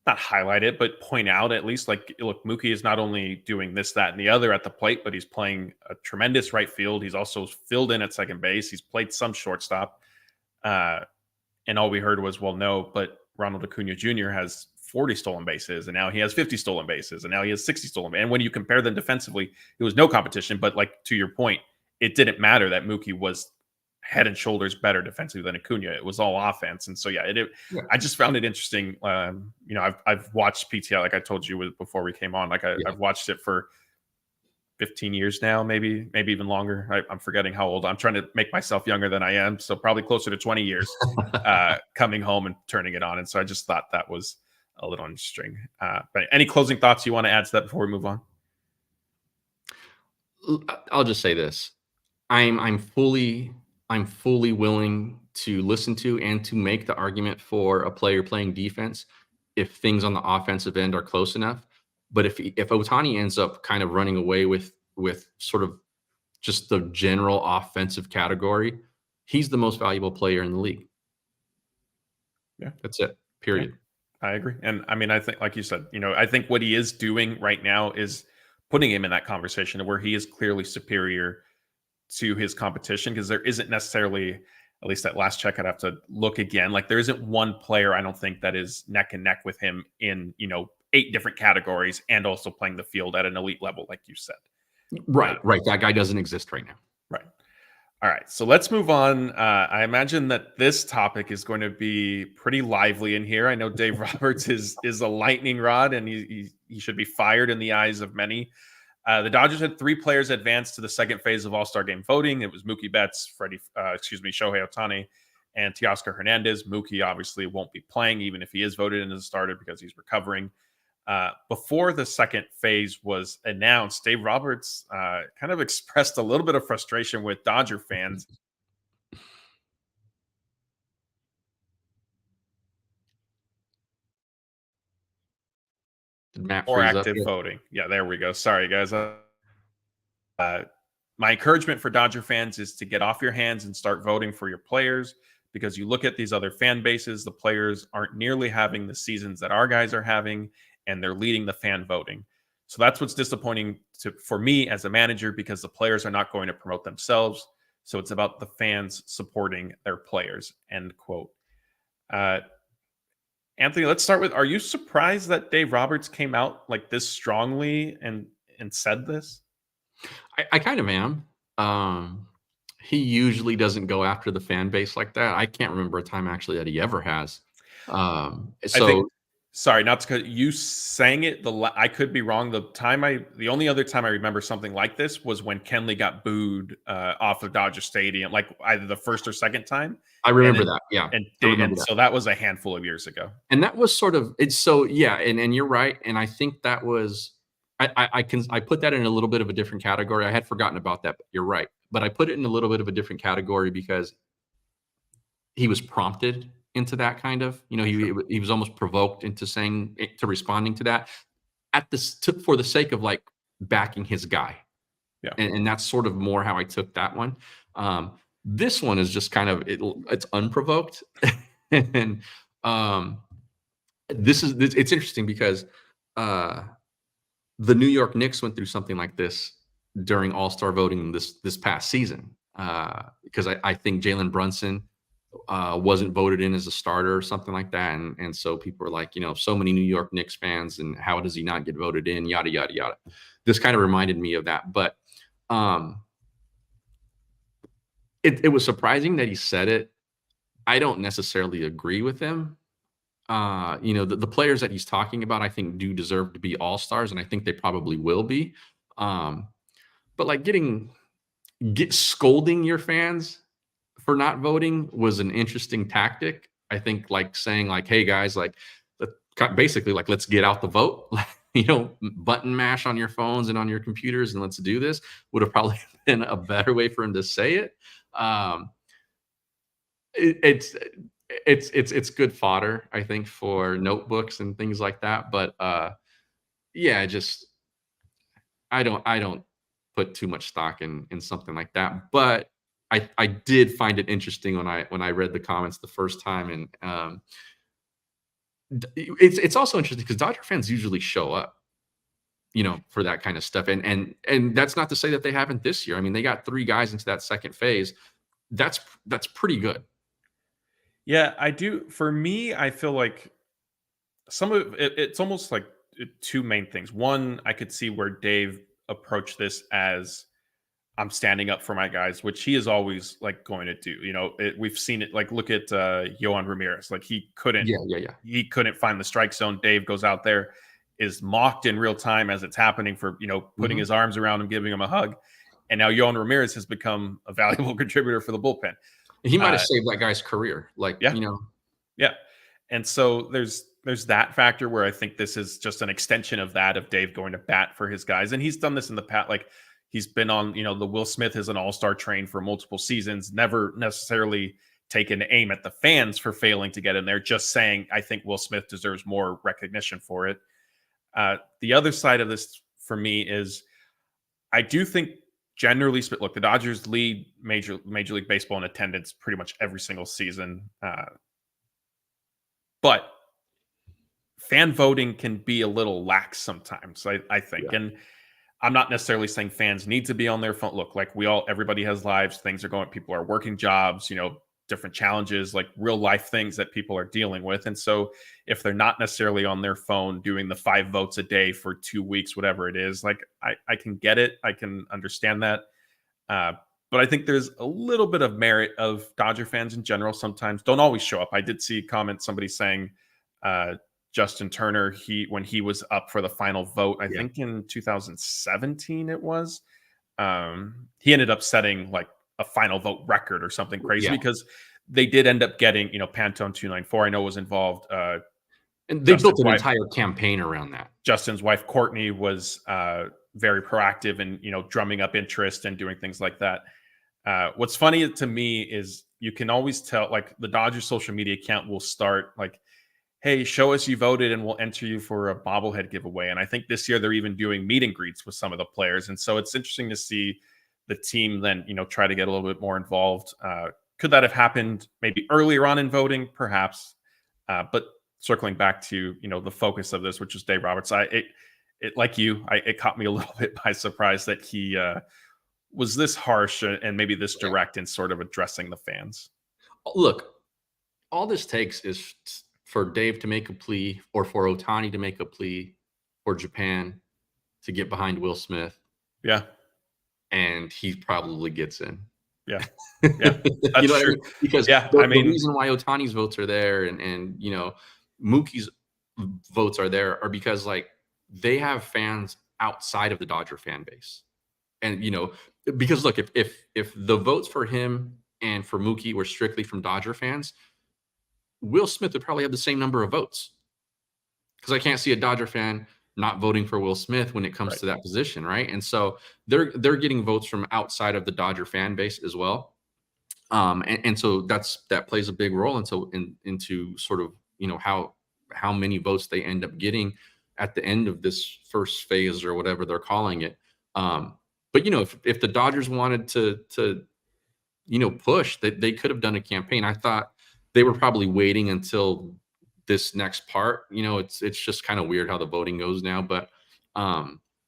S2: not highlight it, but point out at least, like, look, Mookie is not only doing this, that, and the other at the plate, but he's playing a tremendous right field. He's also filled in at second base. He's played some shortstop. And all we heard was, well, no, but Ronald Acuna Jr. has 40 stolen bases, and now he has 50 stolen bases, and now he has 60 stolen bases. And when you compare them defensively, it was no competition. But like, to your point, it didn't matter that Mookie was head and shoulders better defensively than Acuna. It was all offense. And so, I just found it interesting. I've watched PTI, like I told you before we came on, like I've watched it for 15 years now, maybe even longer. I'm forgetting how old. I'm trying to make myself younger than I am. So probably closer to 20 years, coming home and turning it on. And so I just thought that was a little interesting. But any closing thoughts you want to add to that before we move on?
S3: I'll just say this. I'm fully willing to listen to and to make the argument for a player playing defense if things on the offensive end are close enough. But if Ohtani ends up kind of running away with sort of just the general offensive category, he's the most valuable player in the league.
S2: Yeah,
S3: that's it. Period.
S2: Yeah, I agree. And I mean, I think, like you said, I think what he is doing right now is putting him in that conversation where he is clearly superior to his competition, because there isn't necessarily, at least at last check, I'd have to look again, like there isn't one player I don't think that is neck and neck with him in 8 different categories and also playing the field at an elite level, like you said.
S3: Right. That guy doesn't exist right now.
S2: Right. All right, so let's move on. I imagine that this topic is going to be pretty lively in here. I know Dave Roberts is a lightning rod, and he should be fired in the eyes of many. The Dodgers had 3 players advance to the second phase of All-Star Game voting. It was Mookie Betts, Shohei Ohtani, and Teoscar Hernandez. Mookie obviously won't be playing, even if he is voted in as a starter, because he's recovering. Before the second phase was announced, Dave Roberts kind of expressed a little bit of frustration with Dodger fans. Or active voting. Yeah, there we go. Sorry, guys. My encouragement for Dodger fans is to get off your hands and start voting for your players, because you look at these other fan bases, the players aren't nearly having the seasons that our guys are having, and they're leading the fan voting. So that's what's disappointing for me as a manager, because the players are not going to promote themselves. So it's about the fans supporting their players, end quote. Anthony, let's start with, are you surprised that Dave Roberts came out like this strongly and said this?
S3: I kind of am. He usually doesn't go after the fan base like that. I can't remember a time actually that he ever has.
S2: I think,
S3: So
S2: sorry, not to cut you sang it. I could be wrong. The only other time I remember something like this was when Kenley got booed off of Dodger Stadium, like either the first or second time.
S3: I remember that. Yeah.
S2: And so that was a handful of years ago.
S3: And that was sort of it's so yeah, and you're right. And I think that was I put that in a little bit of a different category. I had forgotten about that, but you're right. But I put it in a little bit of a different category because he was prompted into that kind of, he was almost provoked into responding to that for the sake of like backing his guy.
S2: Yeah.
S3: And that's sort of more how I took that one. This one is just kind of it's unprovoked. And it's interesting because the New York Knicks went through something like this during All-Star voting this past season. Because I think Jalen Brunson wasn't voted in as a starter or something like that. And so people were like, so many New York Knicks fans, and how does he not get voted in? Yada, yada, yada. This kind of reminded me of that. But it was surprising that he said it. I don't necessarily agree with him. The players that he's talking about, I think, do deserve to be all-stars, and I think they probably will be. But like scolding your fans for not voting was an interesting tactic. I think like saying like, hey guys, like basically like, let's get out the vote, button mash on your phones and on your computers and let's do this would have probably been a better way for him to say it. It's good fodder, I think, for notebooks and things like that. But yeah, I don't put too much stock in something like that. But I did find it interesting when I read the comments the first time, and it's also interesting because Dodger fans usually show up, for that kind of stuff, and that's not to say that they haven't this year. I mean, they got 3 guys into that second phase. That's pretty good.
S2: Yeah, I do. For me, I feel like some of it's almost like 2 main things. One, I could see where Dave approached this as, I'm standing up for my guys, which he is always like going to do. We've seen it. Like, look at Yohan Ramirez. Like he couldn't find the strike zone. Dave goes out there, is mocked in real time as it's happening for putting his arms around him, giving him a hug, and now Yohan Ramirez has become a valuable contributor for the bullpen.
S3: He might have saved that guy's career.
S2: Yeah. And so there's that factor where I think this is just an extension of that, of Dave going to bat for his guys. And he's done this in the past. Like he's been on, the Will Smith is an all-star train for multiple seasons, never necessarily taken aim at the fans for failing to get in there, just saying, I think Will Smith deserves more recognition for it. The other side of this for me is I do think, generally, look, the Dodgers lead Major League Baseball in attendance pretty much every single season. But fan voting can be a little lax sometimes, I think. Yeah. And I'm not necessarily saying fans need to be on their phone. Look, like everybody has lives, things are going, people are working jobs, different challenges, like real life things that people are dealing with. And so if they're not necessarily on their phone doing the 5 votes a day for 2 weeks, whatever it is, like I can get it. I can understand that. But I think there's a little bit of merit of Dodger fans in general sometimes don't always show up. I did see a comment, somebody saying Justin Turner, when he was up for the final vote, I think in 2017 it was, he ended up setting like a final vote record or something crazy because they did end up getting, Pantone 294, I know was involved.
S3: And they built an entire campaign around that.
S2: Justin's wife, Courtney, was very proactive in, drumming up interest and doing things like that. What's funny to me is you can always tell, like the Dodgers social media account will start like, hey, show us you voted and we'll enter you for a bobblehead giveaway. And I think this year they're even doing meet and greets with some of the players. And so it's interesting to see the team then, try to get a little bit more involved. Could that have happened maybe earlier on in voting? Perhaps. But circling back to, the focus of this, which is Dave Roberts, it caught me a little bit by surprise that he was this harsh and maybe this direct in sort of addressing the fans.
S3: Look, all this takes is for Dave to make a plea or for Ohtani to make a plea for Japan to get behind Will Smith.
S2: Yeah.
S3: And he probably gets in.
S2: Yeah. Yeah. That's
S3: You know what I
S2: true.
S3: mean? Because
S2: Yeah,
S3: the reason why Ohtani's votes are there and Mookie's votes are there are because like they have fans outside of the Dodger fan base. And because look, if the votes for him and for Mookie were strictly from Dodger fans, Will Smith would probably have the same number of votes. Because I can't see a Dodger fan not voting for Will Smith when it comes to that position, right? And so they're getting votes from outside of the Dodger fan base as well. And so that plays a big role into sort of how many votes they end up getting at the end of this first phase or whatever they're calling it. But if the Dodgers wanted to push, that they could have done a campaign. I thought they were probably waiting until this next part. It's just kind of weird how the voting goes now, but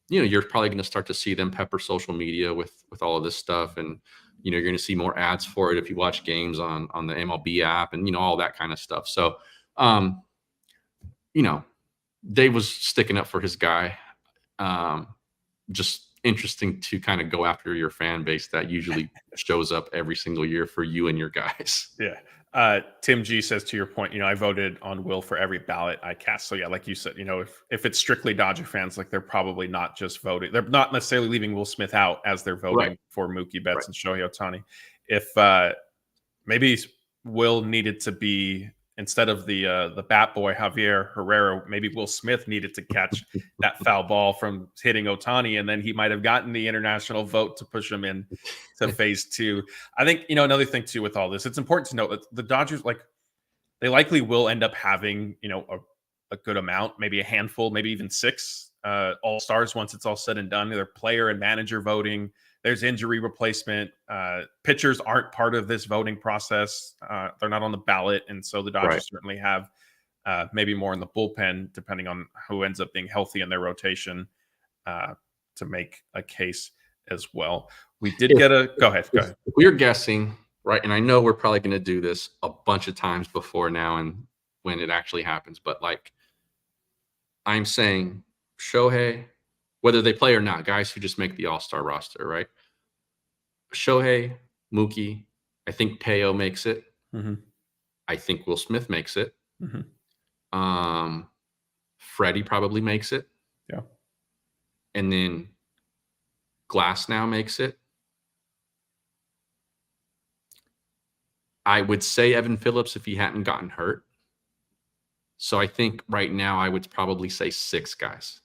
S3: you're probably going to start to see them pepper social media with all of this stuff, and you're going to see more ads for it if you watch games on the MLB app and all that kind of stuff. So Dave was sticking up for his guy. Just interesting to kind of go after your fan base that usually shows up every single year for you and your guys.
S2: Yeah. Tim G says, to your point, I voted on Will for every ballot I cast. So yeah, like you said, if it's strictly Dodger fans, like they're probably not just voting. They're not necessarily leaving Will Smith out as they're voting for Mookie Betts and Shohei Ohtani. If maybe Will needed to be, instead of the bat boy Javier Herrera, maybe Will Smith needed to catch that foul ball from hitting Ohtani, and then he might have gotten the international vote to push him in to phase two. I think another thing too with all this, it's important to note that the Dodgers, they likely will end up having a good amount, maybe a handful, maybe even 6 all-stars once it's all said and done. They're player and manager voting. There's injury replacement. Pitchers aren't part of this voting process. They're not on the ballot. And so the Dodgers certainly have maybe more in the bullpen, depending on who ends up being healthy in their rotation, to make a case as well. We did go ahead.
S3: We're guessing, right? And I know we're probably going to do this a bunch of times before now and when it actually happens. But I'm saying Shohei, whether they play or not, guys who just make the all-star roster, right? Shohei, Mookie, I think Teo makes it.
S2: Mm-hmm.
S3: I think Will Smith makes it.
S2: Mm-hmm.
S3: Freddie probably makes it.
S2: Yeah.
S3: And then Glass now makes it. I would say Evan Phillips if he hadn't gotten hurt. So I think right now I would probably say 6 guys.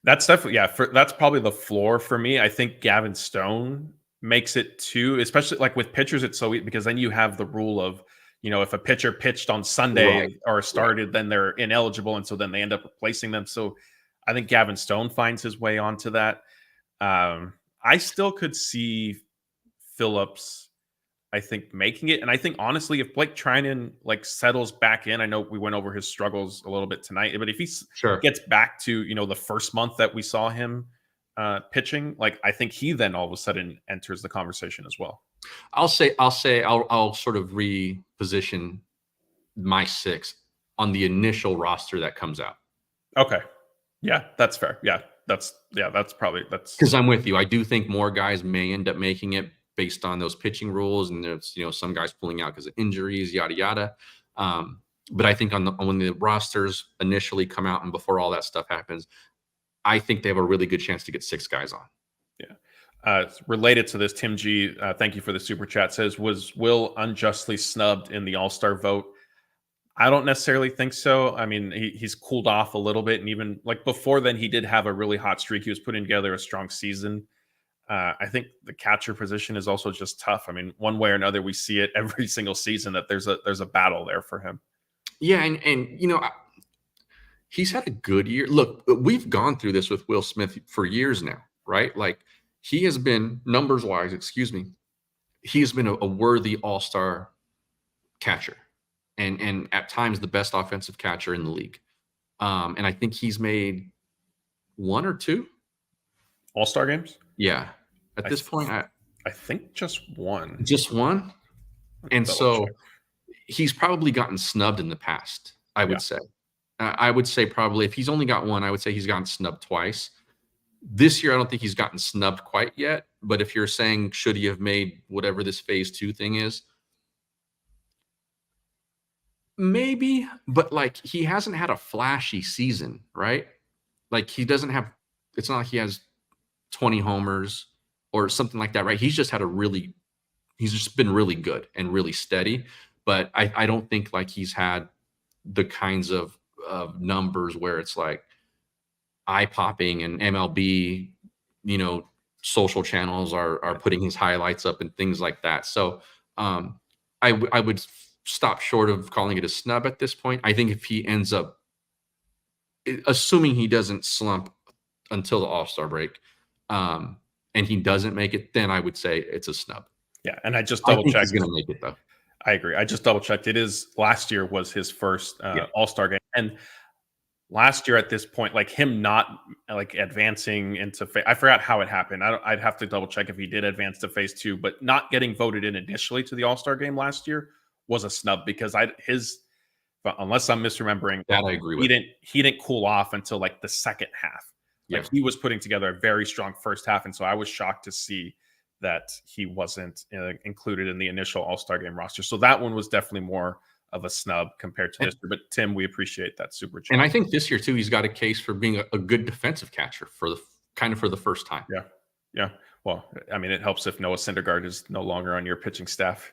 S2: That's definitely, that's probably the floor for me. I think Gavin Stone makes it too, especially with pitchers. It's so easy because then you have the rule of, if a pitcher pitched on Sunday or started, then they're ineligible. And so then they end up replacing them. So I think Gavin Stone finds his way onto that. I still could see Phillips, I think, making it. And I think, honestly, if Blake Trinan settles back in, I know we went over his struggles a little bit tonight, but if he gets back to, the first month that we saw him pitching, I think he then all of a sudden enters the conversation as well.
S3: I'll sort of reposition my 6 on the initial roster that comes out.
S2: Okay. Yeah, that's fair. Yeah, that's because
S3: I'm with you. I do think more guys may end up making it based on those pitching rules, and there's some guys pulling out because of injuries, yada yada. But I think when the rosters initially come out and before all that stuff happens, I think they have a really good chance to get 6 guys on.
S2: Yeah. Related to this, Tim G, thank you for the super chat, says, was Will unjustly snubbed in the All-Star vote? I don't necessarily think so. I mean, he's cooled off a little bit, and even before then, he did have a really hot streak. He was putting together a strong season. I think the catcher position is also just tough. I mean, one way or another, we see it every single season that there's a battle there for him.
S3: Yeah, and he's had a good year. Look, we've gone through this with Will Smith for years now, right? He has been, numbers-wise, he has been a worthy all-star catcher, and at times the best offensive catcher in the league. And I think he's made 1 or 2
S2: all-star games.
S3: Yeah, at this point,
S2: I think just 1.
S3: Just 1, and so he's probably gotten snubbed in the past. I would say. I would say probably if he's only got one, I would say he's gotten snubbed twice. This year, I don't think he's gotten snubbed quite yet. But if you're saying, should he have made whatever this phase 2 thing is? Maybe, but like he hasn't had a flashy season, right? Like he doesn't have, it's not like he has 20 homers or something like that, right? He's just been really good and really steady. But I don't think like he's had the kinds of numbers where it's like eye popping and MLB, social channels are putting his highlights up and things like that. So I would stop short of calling it a snub at this point. I think if he ends up, assuming he doesn't slump until the All-Star break, and he doesn't make it, then I would say it's a snub.
S2: Yeah, and I just double checked.
S3: He's going to make it though.
S2: I agree. I just double checked. It is last year was his first All-Star game, and last year at this point, like him not like advancing into I forgot how it happened. I'd have to double check if he did advance to phase 2, but not getting voted in initially to the All-Star game last year was a snub because unless I'm misremembering,
S3: that I agree with.
S2: He didn't cool off until like the second half. Like he was putting together a very strong first half, and so I was shocked to see that he wasn't included in the initial All-Star game roster. So that one was definitely more of a snub compared to this year. But Tim, we appreciate that super chat.
S3: And I think this year too, he's got a case for being a good defensive catcher for the first time.
S2: Yeah. Well, I mean, it helps if Noah Syndergaard is no longer on your pitching staff.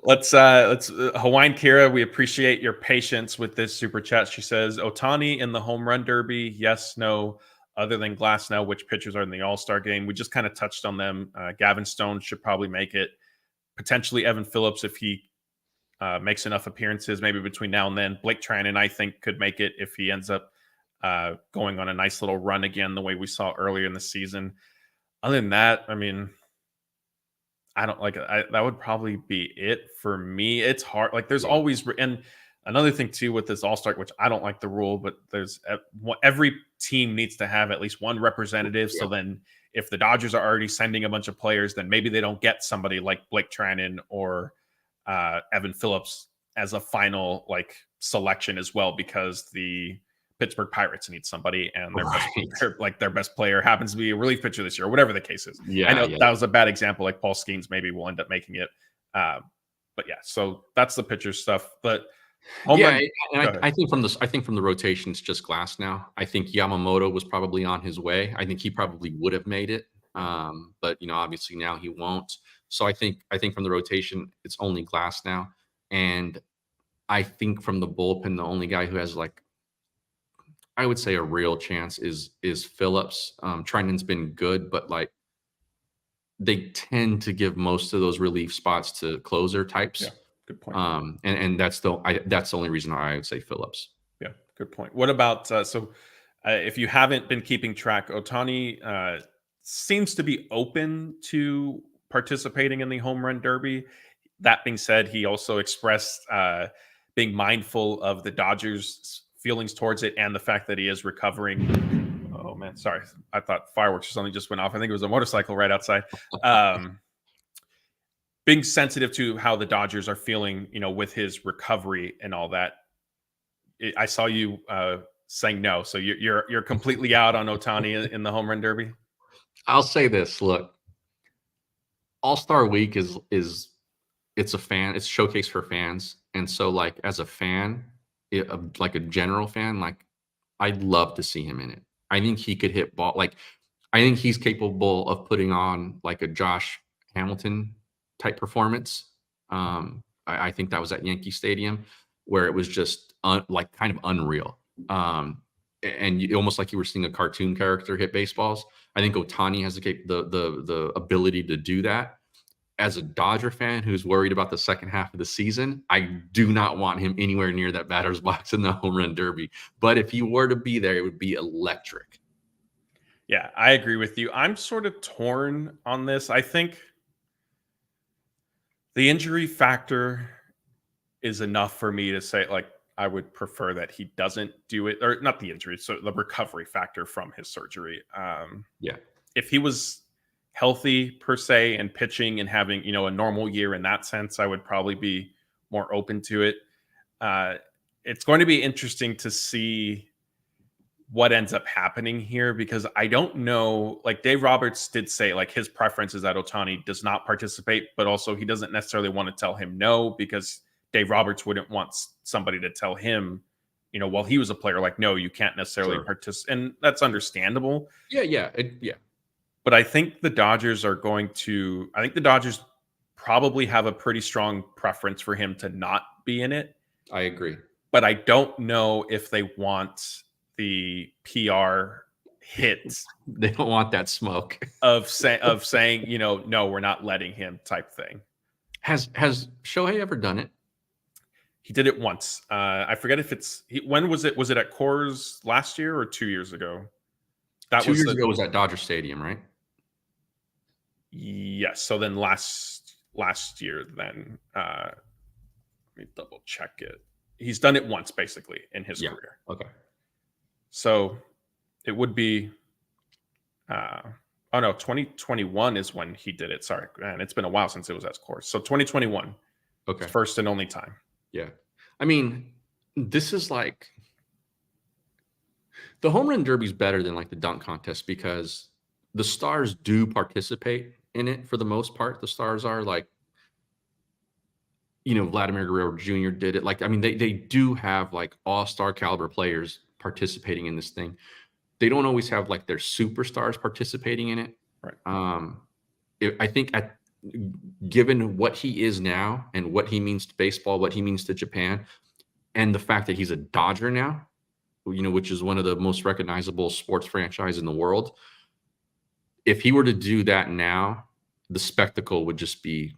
S2: Let's Hawaiian Kira, we appreciate your patience with this super chat. She says, Ohtani in the home run derby, yes, no, other than Glasnow, which pitchers are in the All-Star game? We just kind of touched on them. Gavin Stone should probably make it. Potentially Evan Phillips if he makes enough appearances maybe between now and then. Blake Trinan, I think, could make it if he ends up going on a nice little run again the way we saw earlier in the season. Other than that, I mean, I don't like that would probably be it for me. It's hard. Like there's always, and another thing too with this All-Star, which I don't like the rule, but there's every team needs to have at least one representative. So then if the Dodgers are already sending a bunch of players, then maybe they don't get somebody like blake Trinan or Evan Phillips as a final like selection as well, because the Pittsburgh Pirates need somebody, and their best player happens to be a relief pitcher this year, or whatever the case is. I know that was a bad example. Like Paul Skeens maybe will end up making it. But yeah, so that's the pitcher stuff. But
S3: I think from the rotation, it's just Glasnow. I think Yamamoto was probably on his way. I think he probably would have made it. But obviously now he won't. So I think from the rotation, it's only Glasnow. And I think from the bullpen, the only guy who has I would say a real chance is Phillips. Trinan's been good, but they tend to give most of those relief spots to closer types.
S2: Yeah, good point.
S3: And that's the only reason I would say Phillips.
S2: Yeah, good point. What about if you haven't been keeping track, Ohtani seems to be open to participating in the home run derby. That being said, he also expressed being mindful of the Dodgers' feelings towards it and the fact that he is recovering. Oh man, sorry. I thought fireworks or something just went off. I think it was a motorcycle right outside. Being sensitive to how the Dodgers are feeling, with his recovery and all that. I saw you saying no. So you're completely out on Ohtani in the home run derby?
S3: I'll say this. Look, All-Star Week it's a showcase for fans. And so as a fan, like a general fan, I'd love to see him in it. I think he could hit ball. I think he's capable of putting on a Josh Hamilton type performance. I think that was at Yankee Stadium where it was just kind of unreal. And almost like you were seeing a cartoon character hit baseballs. I think Ohtani has the ability to do that. As a Dodger fan who's worried about the second half of the season, I do not want him anywhere near that batter's box in the home run derby. But if he were to be there, it would be electric.
S2: Yeah, I agree with you. I'm sort of torn on this. I think the injury factor is enough for me to say, I would prefer that he doesn't do it, or not the injury, so the recovery factor from his surgery. If he was healthy per se and pitching and having, a normal year in that sense, I would probably be more open to it. It's going to be interesting to see what ends up happening here, because I don't know, like Dave Roberts did say, like his preference is that Ohtani does not participate, but also he doesn't necessarily want to tell him no, because Dave Roberts wouldn't want somebody to tell him, while he was a player, like, no, you can't necessarily participate. And that's understandable.
S3: Yeah.
S2: But I think the Dodgers probably have a pretty strong preference for him to not be in it.
S3: I agree.
S2: But I don't know if they want the PR hit.
S3: They don't want that smoke
S2: of saying, no, we're not letting him type thing.
S3: Has Shohei ever done it?
S2: He did it once. I forget if when was it? Was it at Coors last year or 2 years ago?
S3: That 2 years ago was at Dodger Stadium, right?
S2: Yes. So then last year, then let me double check it. He's done it once basically in his career.
S3: Okay.
S2: So it would be 2021 is when he did it. Sorry, man, it's been a while since it was at Coors. So 2021.
S3: Okay.
S2: First and only time.
S3: Yeah. I mean, this is like the home run derby is better than like the dunk contest, because the stars do participate in it for the most part. The stars are like, Vladimir Guerrero Jr. did it. Like, I mean, they do have like all-star caliber players participating in this thing. They don't always have like their superstars participating in it.
S2: Right.
S3: I think given what he is now and what he means to baseball, what he means to Japan, and the fact that he's a Dodger now, which is one of the most recognizable sports franchise in the world. If he were to do that now, the spectacle would just be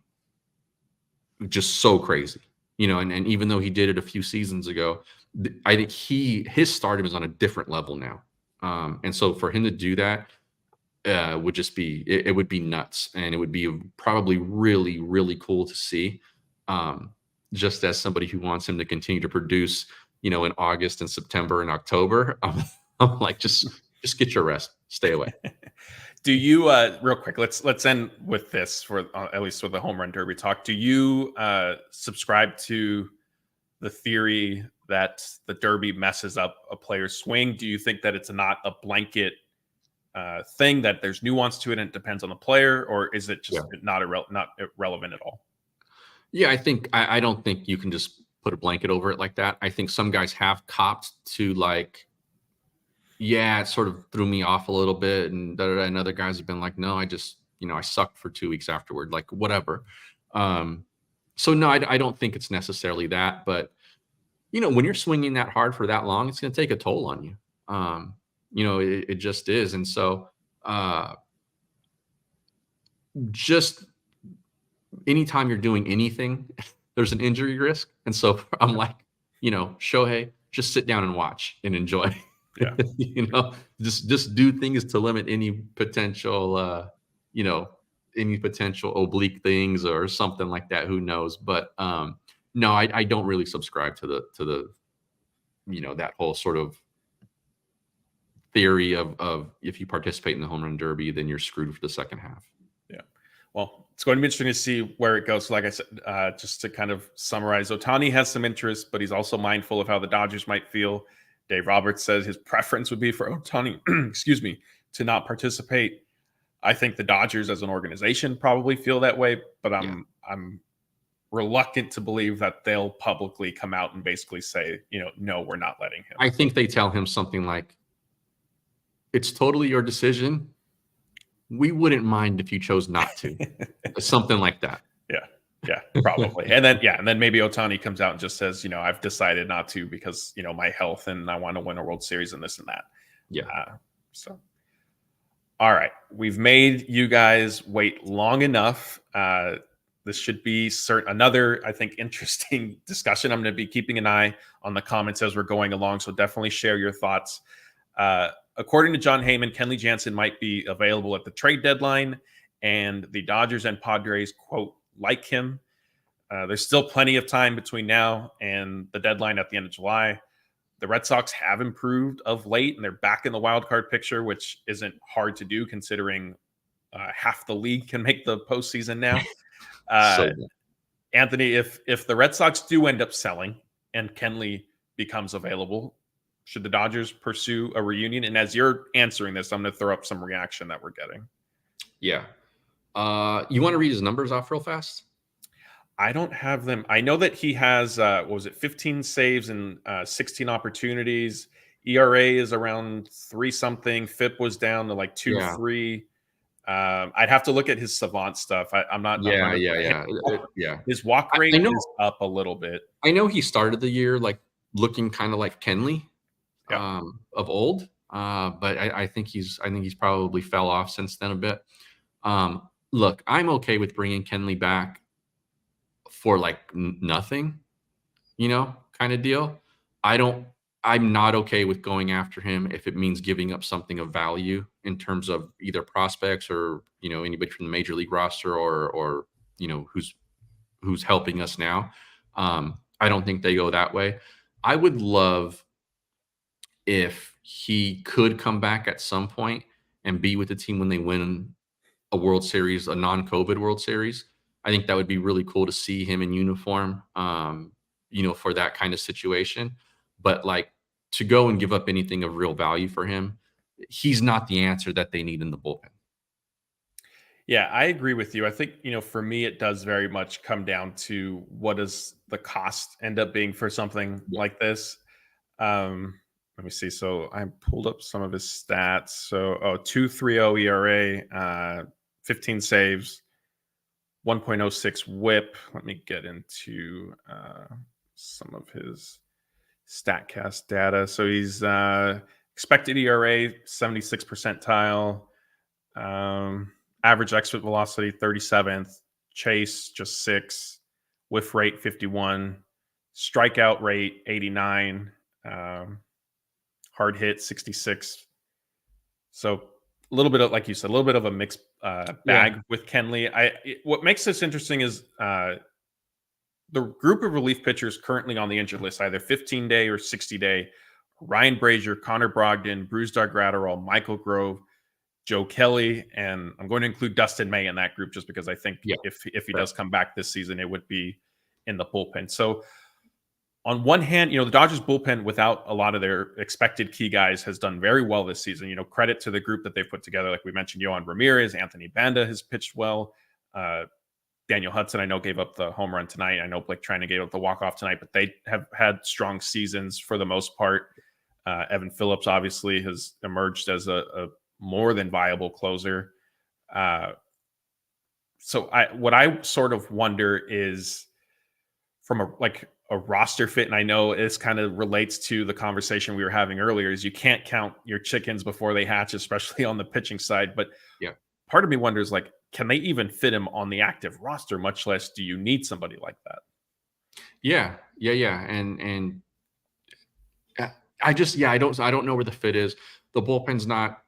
S3: so crazy, and even though he did it a few seasons ago, I think his stardom is on a different level now. And so for him to do that would just be, it would be nuts. And it would be probably really, really cool to see, just as somebody who wants him to continue to produce, in August and September and October. I'm like, just get your rest, stay away.
S2: Do you real quick? Let's end with this for at least with the home run derby talk. Do you subscribe to the theory that the derby messes up a player's swing? Do you think that it's not a blanket thing, that there's nuance to it and it depends on the player, or is it just not irrelevant at all?
S3: Yeah, I don't think you can just put a blanket over it like that. I think some guys have copped to like, it sort of threw me off a little bit, and other guys have been like, no, I just, I sucked for 2 weeks afterward, like whatever. So no, I don't think it's necessarily that, but when you're swinging that hard for that long, it's going to take a toll on you. It just is. And so, just anytime you're doing anything, there's an injury risk. And so I'm like, Shohei, just sit down and watch and enjoy.
S2: Yeah.
S3: Just do things to limit any potential, any potential oblique things or something like that. Who knows? But no, I don't really subscribe to the that whole sort of theory of if you participate in the home run derby, then you're screwed for the second half.
S2: Yeah. Well, it's going to be interesting to see where it goes. So like I said, just to kind of summarize, Ohtani has some interest, but he's also mindful of how the Dodgers might feel. Dave Roberts says his preference would be for Ohtani, to not participate. I think the Dodgers as an organization probably feel that way, but I'm reluctant to believe that they'll publicly come out and basically say, no, we're not letting him.
S3: I think they tell him something like, it's totally your decision. We wouldn't mind if you chose not to. Something like that.
S2: Yeah, probably. and then maybe Ohtani comes out and just says, I've decided not to because, my health and I want to win a World Series and this and that.
S3: Yeah.
S2: So, all right. We've made you guys wait long enough. This should be another, I think, interesting discussion. I'm going to be keeping an eye on the comments as we're going along. So definitely share your thoughts. According to John Heyman, Kenley Jansen might be available at the trade deadline, and the Dodgers and Padres, quote, like him. There's still plenty of time between now and the deadline at the end of July. The Red Sox have improved of late, and they're back in the wild card picture, which isn't hard to do considering half the league can make the postseason now. Anthony, if the Red Sox do end up selling and Kenley becomes available, should the Dodgers pursue a reunion? And as you're answering this, I'm going to throw up some reaction that we're getting.
S3: Yeah. You want to read his numbers off real fast?
S2: I don't have them. I know that he has, 15 saves and 16 opportunities. ERA is around 3 something. FIP was down to like 2.3. I'd have to look at his savant stuff. I'm not.
S3: Yeah.
S2: His walk rate is up a little bit.
S3: I know he started the year like looking kind of like Kenley of old, but I think he's probably fell off since then a bit. Look, I'm okay with bringing Kenley back for like nothing, kind of deal. I'm not okay with going after him if it means giving up something of value in terms of either prospects or, anybody from the major league roster or who's helping us now. I don't think they go that way. I would love if he could come back at some point and be with the team when they win a World Series, a non-COVID World Series. I think that would be really cool to see him in uniform, for that kind of situation. But like to go and give up anything of real value for him, he's not the answer that they need in the bullpen.
S2: Yeah, I agree with you. I think, for me, it does very much come down to what does the cost end up being for something like this. Let me see. So I pulled up some of his stats. So, 2.30 ERA, 15 saves, 1.06 WHIP. Let me get into some of his StatCast data. So he's expected ERA 76 percentile, average exit velocity 37th, chase just 6, whiff rate 51, strikeout rate 89, hard hit 66. So a little bit of, like you said, a little bit of a mixed bag with Kenley. What makes this interesting is the group of relief pitchers currently on the injured list, either 15-day or 60-day: Ryan Brazier, Connor Brogdon, Brusdar Graterol, Michael Grove, Joe Kelly, and I'm going to include Dustin May in that group just because I think if he does come back this season, it would be in the bullpen. So on one hand, the Dodgers bullpen without a lot of their expected key guys has done very well this season. Credit to the group that they've put together. Like we mentioned, Yohan Ramirez, Anthony Banda has pitched well. Daniel Hudson, I know, gave up the home run tonight. I know Blake Treinen gave up the walk-off tonight, but they have had strong seasons for the most part. Evan Phillips obviously has emerged as a more than viable closer. So what I sort of wonder is from a roster fit, and I know this kind of relates to the conversation we were having earlier, is you can't count your chickens before they hatch, especially on the pitching side. But part of me wonders, like, can they even fit him on the active roster, much less do you need somebody like that?
S3: Yeah. And I don't know where the fit is. The bullpen's not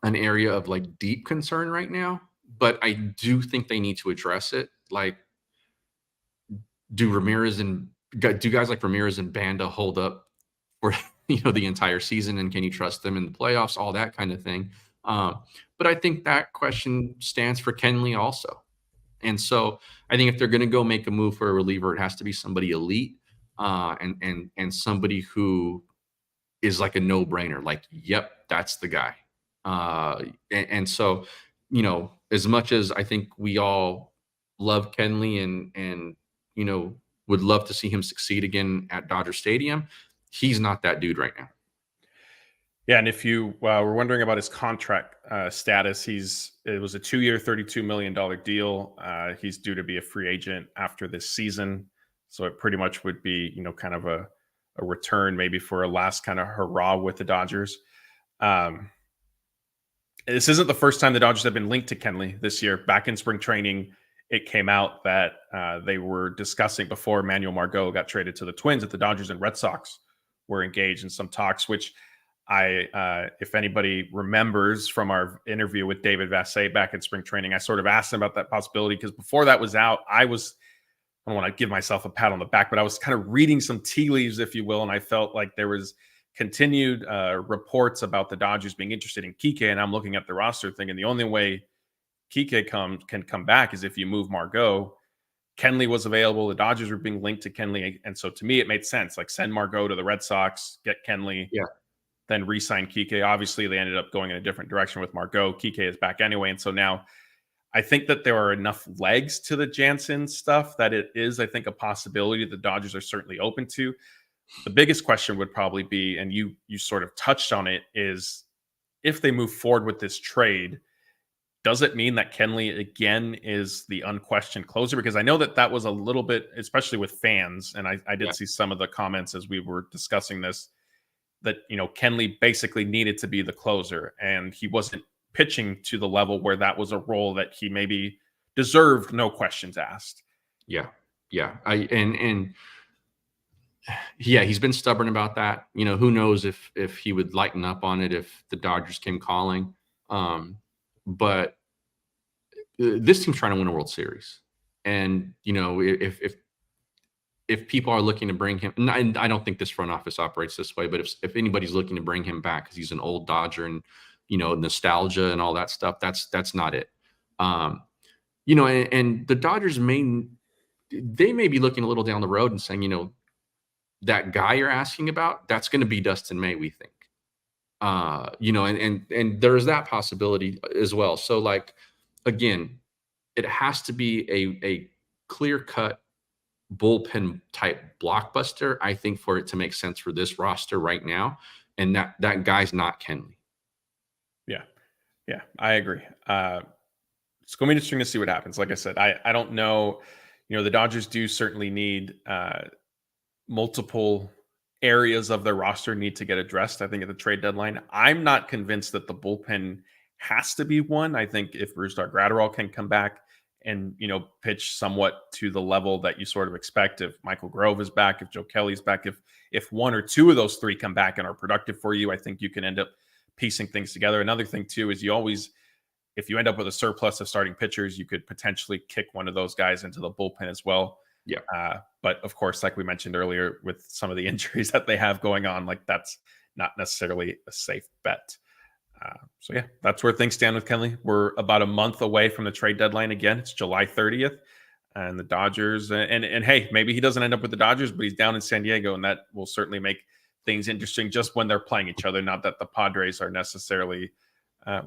S3: an area of like deep concern right now, but I do think they need to address it. Like, do guys like Ramirez and Banda hold up for the entire season, and can you trust them in the playoffs, all that kind of thing? But I think that question stands for Kenley also. And so I think if they're going to go make a move for a reliever, it has to be somebody elite, and somebody who is like a no-brainer. Like, yep, that's the guy. And so, as much as I think we all love Kenley and would love to see him succeed again at Dodger Stadium, he's not that dude right now.
S2: Yeah, and if you were wondering about his contract status, it was a 2-year, $32 million deal. He's due to be a free agent after this season, so it pretty much would be kind of a return maybe for a last kind of hurrah with the Dodgers. This isn't the first time the Dodgers have been linked to Kenley this year. Back in spring training, it came out that they were discussing before Manuel Margot got traded to the Twins that the Dodgers and Red Sox were engaged in some talks, which if anybody remembers from our interview with David Vassay back in spring training, I sort of asked him about that possibility because before that was out, I don't want to give myself a pat on the back, but I was kind of reading some tea leaves, if you will, and I felt like there was continued reports about the Dodgers being interested in Kike, and I'm looking at the roster thinking the only way Kike can come back is if you move Margot. Kenley was available. The Dodgers were being linked to Kenley. And so to me, it made sense. Like send Margot to the Red Sox, get Kenley, then re-sign Kike. Obviously, they ended up going in a different direction with Margot. Kike is back anyway. And so now I think that there are enough legs to the Jansen stuff that it is, I think, a possibility the Dodgers are certainly open to. The biggest question would probably be, and you sort of touched on it, is if they move forward with this trade, does it mean that Kenley again is the unquestioned closer? Because I know that was a little bit, especially with fans, and I did see some of the comments as we were discussing this, that, Kenley basically needed to be the closer, and he wasn't pitching to the level where that was a role that he maybe deserved, no questions asked.
S3: Yeah. He's been stubborn about that. Who knows if he would lighten up on it if the Dodgers came calling. But this team's trying to win a World Series, and if people are looking to bring him, and I don't think this front office operates this way, but if anybody's looking to bring him back because he's an old Dodger and nostalgia and all that stuff, that's not it. And the Dodgers may be looking a little down the road and saying, that guy you're asking about, that's going to be Dustin May, we think. And there's that possibility as well. So, like, again, it has to be a clear-cut bullpen type blockbuster, I think, for it to make sense for this roster right now. And that guy's not Kenley.
S2: Yeah, I agree. It's going to be interesting to see what happens. Like I said, I don't know. The Dodgers do certainly need multiple areas of their roster need to get addressed, I think, at the trade deadline. I'm not convinced that the bullpen has to be one. I think if Brusdar Graterol can come back and, pitch somewhat to the level that you sort of expect, if Michael Grove is back, if Joe Kelly's back, if one or two of those three come back and are productive for you, I think you can end up piecing things together. Another thing too is if you end up with a surplus of starting pitchers, you could potentially kick one of those guys into the bullpen as well.
S3: Yeah.
S2: But of course, like we mentioned earlier, with some of the injuries that they have going on, like that's not necessarily a safe bet. So yeah, that's where things stand with Kenley. We're about a month away from the trade deadline again. It's July 30th, and the Dodgers, and hey, maybe he doesn't end up with the Dodgers, but he's down in San Diego, and that will certainly make things interesting just when they're playing each other. Not that the Padres are necessarily, I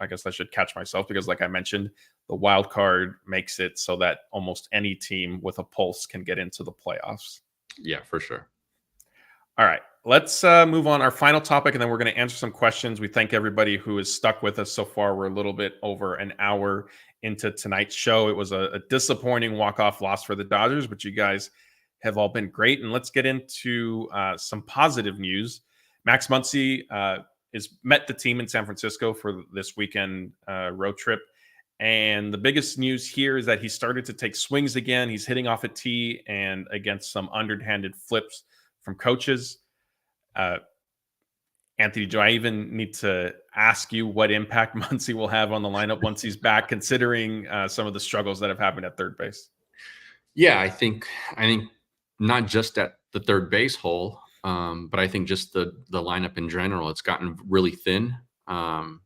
S2: guess I should catch myself, because like I mentioned, the wild card makes it so that almost any team with a pulse can get into the playoffs.
S3: Yeah, for sure.
S2: All right, let's move on. Our final topic, and then we're going to answer some questions. We thank everybody who has stuck with us so far. We're a little bit over an hour into tonight's show. It was a disappointing walk-off loss for the Dodgers, but you guys have all been great. And let's get into some positive news. Max Muncie met the team in San Francisco for this weekend road trip. And the biggest news here is that he started to take swings again. He's hitting off a tee and against some underhanded flips from coaches. Anthony, do I even need to ask you what impact Muncie will have on the lineup once he's back, considering some of the struggles that have happened at third base?
S3: Yeah, I think not just at the third base hole, but I think just the lineup in general, it's gotten really thin. And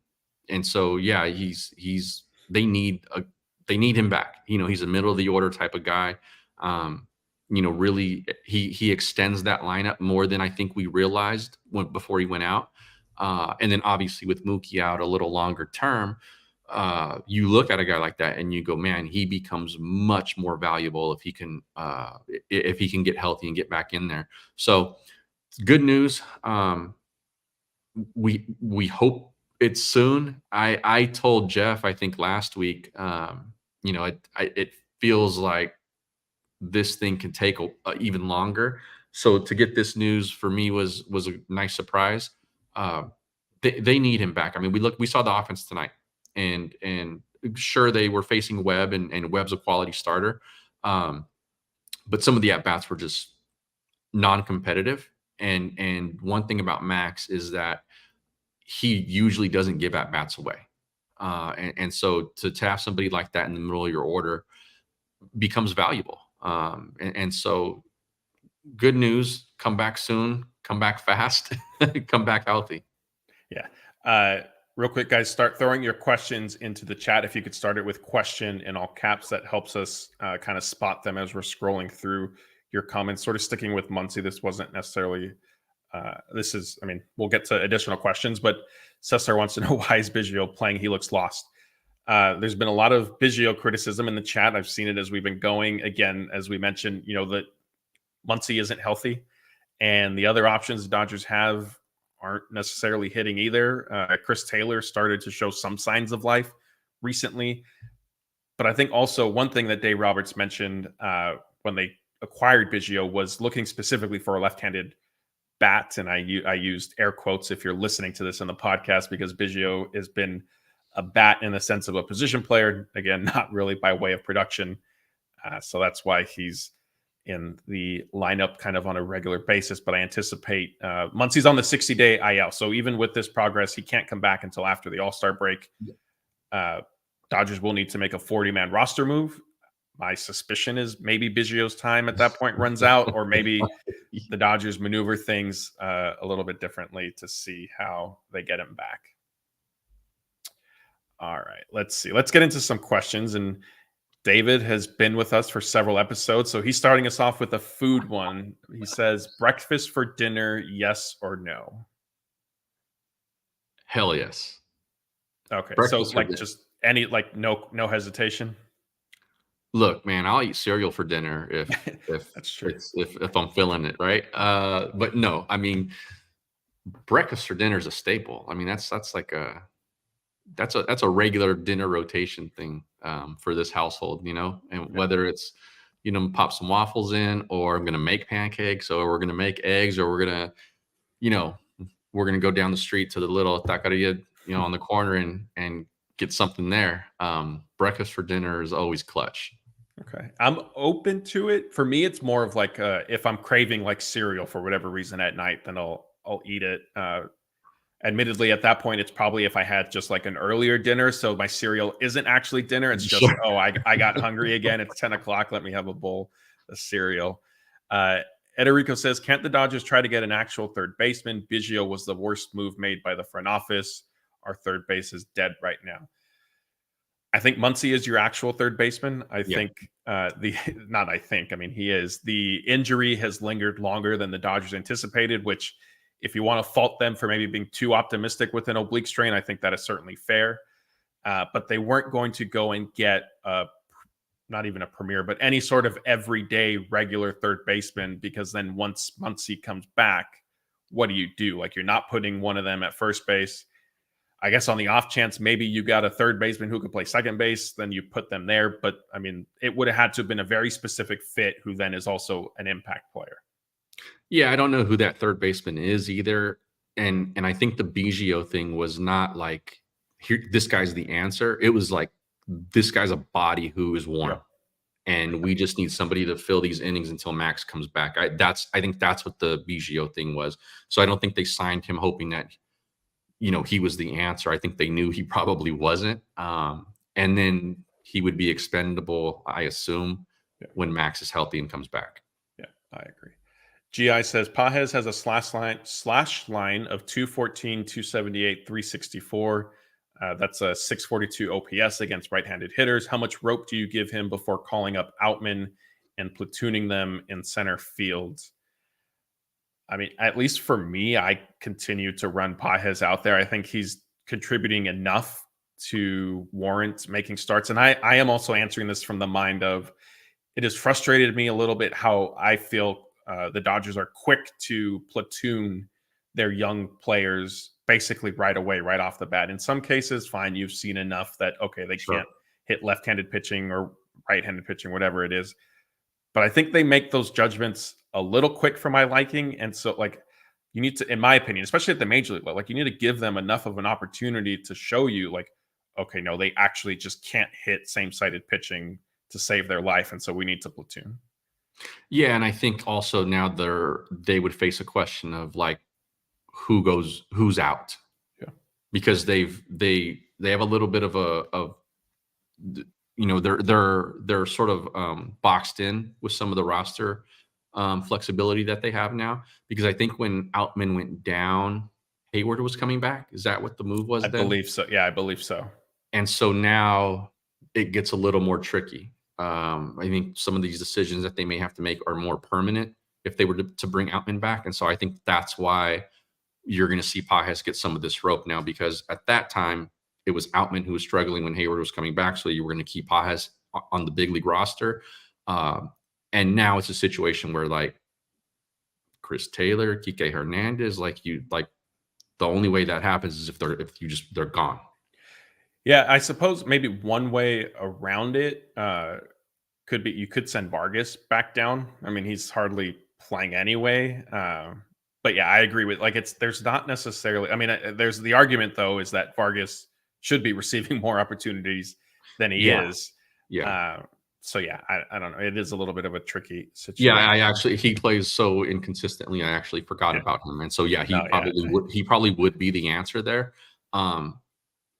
S3: so, yeah, they need him back. He's a middle of the order type of guy. Really, he extends that lineup more than I think we realized before he went out. And then obviously with Mookie out a little longer term, you look at a guy like that and you go, man, he becomes much more valuable if he can get healthy and get back in there. So good news. We hope it's soon. I told Jeff, I think last week, it feels like this thing can take even longer. So to get this news for me was a nice surprise. They need him back. I mean, we saw the offense tonight, and sure, they were facing Webb, and Webb's a quality starter. But some of the at-bats were just non-competitive. And one thing about Max is that he usually doesn't give at-bats away. And so to have somebody like that in the middle of your order becomes valuable. And so good news, come back soon, come back fast, come back healthy.
S2: Yeah. Real quick, guys, start throwing your questions into the chat. If you could start it with question in all caps, that helps us kind of spot them as we're scrolling through your comments. Sort of sticking with Muncie, this wasn't necessarily, we'll get to additional questions, but Cesar wants to know, why is Biggio playing? He looks lost. There's been a lot of Biggio criticism in the chat. I've seen it as we've been going. Again, as we mentioned, that Muncie isn't healthy, and the other options the Dodgers have aren't necessarily hitting either. Chris Taylor started to show some signs of life recently. But I think also one thing that Dave Roberts mentioned when they acquired Biggio was looking specifically for a left-handed bat. And I used air quotes if you're listening to this in the podcast, because Biggio has been a bat in the sense of a position player. Again, not really by way of production. So that's why he's in the lineup kind of on a regular basis. But I anticipate Muncie's on the 60-day IL. So even with this progress, he can't come back until after the All-Star break. Dodgers will need to make a 40-man roster move. My suspicion is maybe Biggio's time at that point runs out, or maybe the Dodgers maneuver things a little bit differently to see how they get him back. All right, let's see. Let's get into some questions. And David has been with us for several episodes, so he's starting us off with a food one. He says, breakfast for dinner, yes or no?
S3: Hell yes.
S2: Okay,
S3: Breakfast
S2: so like just any, like no hesitation?
S3: Look, man, I'll eat cereal for dinner if
S2: That's true.
S3: if I'm feeling it, right? But no, I mean, breakfast for dinner is a staple. I mean, that's a regular dinner rotation thing for this household, and whether it's, pop some waffles in, or I'm going to make pancakes, or we're going to make eggs, or we're going to go down the street to the little taqueria, on the corner and get something there. Breakfast for dinner is always clutch.
S2: Okay. I'm open to it. For me, it's more of like if I'm craving like cereal for whatever reason at night, then I'll eat it. Admittedly, at that point, it's probably if I had just like an earlier dinner. So my cereal isn't actually dinner. It's just, I got hungry again. It's 10 o'clock. Let me have a bowl of cereal. Ederico says, can't the Dodgers try to get an actual third baseman? Biggio was the worst move made by the front office. Our third base is dead right now. I think Muncie is your actual third baseman. I mean, he is. The injury has lingered longer than the Dodgers anticipated, which, if you want to fault them for maybe being too optimistic with an oblique strain, I think that is certainly fair. But they weren't going to go and get not even a premier, but any sort of everyday regular third baseman, because then once Muncie comes back, what do? Like, you're not putting one of them at first base. I guess on the off chance, maybe you got a third baseman who could play second base, then you put them there. But I mean, it would have had to have been a very specific fit who then is also an impact player.
S3: Yeah, I don't know who that third baseman is either. And I think the Biggio thing was not like, here, this guy's the answer. It was like, this guy's a body who is warm. Yeah. And we just need somebody to fill these innings until Max comes back. I think that's what the Biggio thing was. So I don't think they signed him hoping that, he was the answer. I think they knew he probably wasn't. And then he would be expendable, I assume, when Max is healthy and comes back.
S2: Yeah, I agree. GI says Pages has a slash line of 214, 278, 364. That's a 642 OPS against right-handed hitters. How much rope do you give him before calling up Outman and platooning them in center field? I mean, at least for me, I continue to run Pages out there. I think he's contributing enough to warrant making starts. And I am also answering this from the mind of, it has frustrated me a little bit how I feel the Dodgers are quick to platoon their young players basically right away, right off the bat. In some cases, fine, you've seen enough that, okay, they can't hit left-handed pitching or right-handed pitching, whatever it is. But I think they make those judgments a little quick for my liking. And so, like, you need to, in my opinion, especially at the major league level, like, you need to give them enough of an opportunity to show you, like, okay, no, they actually just can't hit same-sided pitching to save their life. And so we need to platoon.
S3: Yeah, and I think also now they would face a question of like who's out.
S2: Yeah.
S3: Because they have a little bit of they're sort of boxed in with some of the roster flexibility that they have now. Because I think when Outman went down, Hayward was coming back. Is that what the move was?
S2: I believe so. Yeah, I believe so.
S3: And so now it gets a little more tricky. I think some of these decisions that they may have to make are more permanent if they were to bring Outman back. And so I think that's why you're going to see Pages get some of this rope now, because at that time it was Outman who was struggling when Hayward was coming back. So you were going to keep Pages on the big league roster. And now it's a situation where like Chris Taylor, Kike Hernandez, the only way that happens is if they're gone.
S2: Yeah, I suppose maybe one way around it could be you could send Vargas back down. I mean, he's hardly playing anyway. But yeah, I agree with there's not necessarily. I mean, there's the argument though is that Vargas should be receiving more opportunities than he is.
S3: Yeah.
S2: So yeah, I don't know. It is a little bit of a tricky situation.
S3: Yeah, he plays so inconsistently. I actually forgot about him, and so yeah, he probably would be the answer there.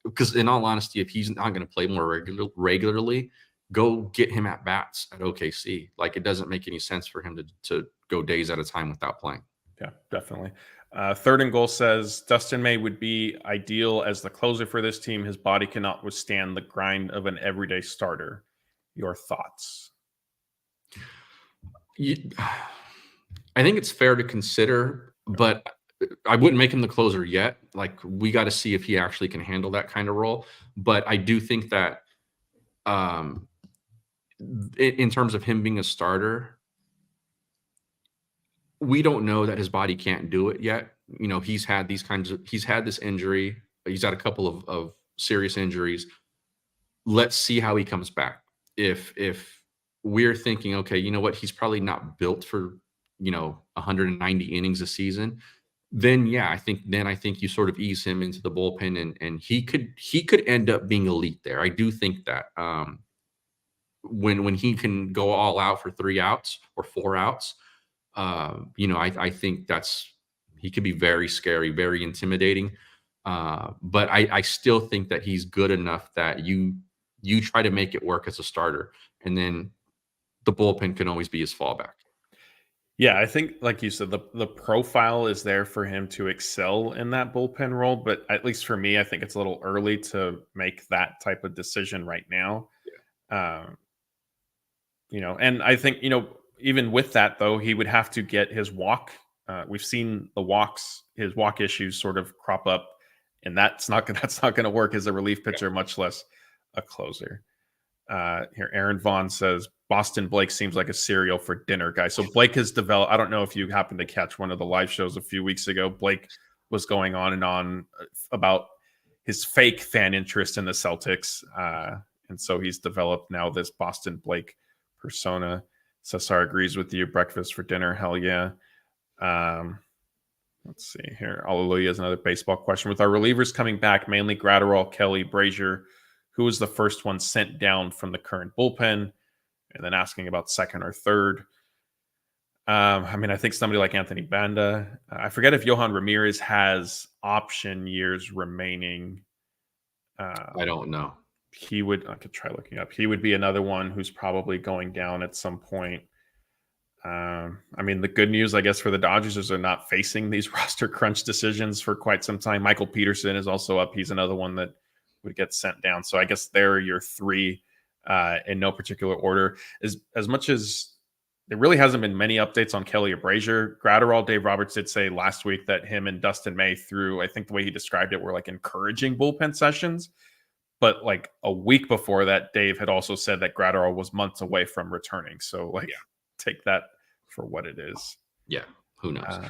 S3: Because in all honesty, if he's not going to play more regularly, go get him at bats at OKC. Like, it doesn't make any sense for him to go days at a time without playing.
S2: Yeah, definitely. Third and Goal says Dustin May would be ideal as the closer for this team. His body cannot withstand the grind of an everyday starter. Your thoughts?
S3: I think it's fair to consider, but I wouldn't make him the closer yet. Like, we got to see if he actually can handle that kind of role. But I do think that in terms of him being a starter, we don't know that his body can't do it yet. You know, he's had this injury. He's had a couple of serious injuries. Let's see how he comes back. If we're thinking, okay, you know what, he's probably not built for, 190 innings a season, then yeah, I think you sort of ease him into the bullpen and he could end up being elite there. I do think that when he can go all out for 3 outs or 4 outs, I think he could be very scary, very intimidating. But I still think that he's good enough that you try to make it work as a starter, and then the bullpen can always be his fallback.
S2: Yeah, I think, like you said, the profile is there for him to excel in that bullpen role. But at least for me, I think it's a little early to make that type of decision right now. Yeah. And I think, even with that, though, he would have to get his walk. We've seen his walk issues sort of crop up, and that's not going to work as a relief pitcher, much less a closer. Here, Aaron Vaughn says Boston Blake seems like a cereal for dinner guy. So Blake has developed. I don't know if you happened to catch one of the live shows a few weeks ago. Blake was going on and on about his fake fan interest in the Celtics, and so he's developed now this Boston Blake persona. Cesar agrees with you. Breakfast for dinner, hell yeah. Let's see here. Hallelujah is another baseball question. With our relievers coming back, mainly Gratterall, Kelly, Brazier, who was the first one sent down from the current bullpen? And then asking about second or third. I think somebody like Anthony Banda. I forget if Johan Ramirez has option years remaining.
S3: I don't know.
S2: I could try looking up. He would be another one who's probably going down at some point. The good news, I guess, for the Dodgers is they're not facing these roster crunch decisions for quite some time. Michael Peterson is also up. He's another one that would get sent down. So I guess there are your 3 in no particular order. As much as there really hasn't been many updates on Kelly or Brazier, Gratterall, Dave Roberts did say last week that him and Dustin May through, I think the way he described it, were like encouraging bullpen sessions. But like a week before that, Dave had also said that Gratterall was months away from returning. So take that for what it is.
S3: Yeah, who knows?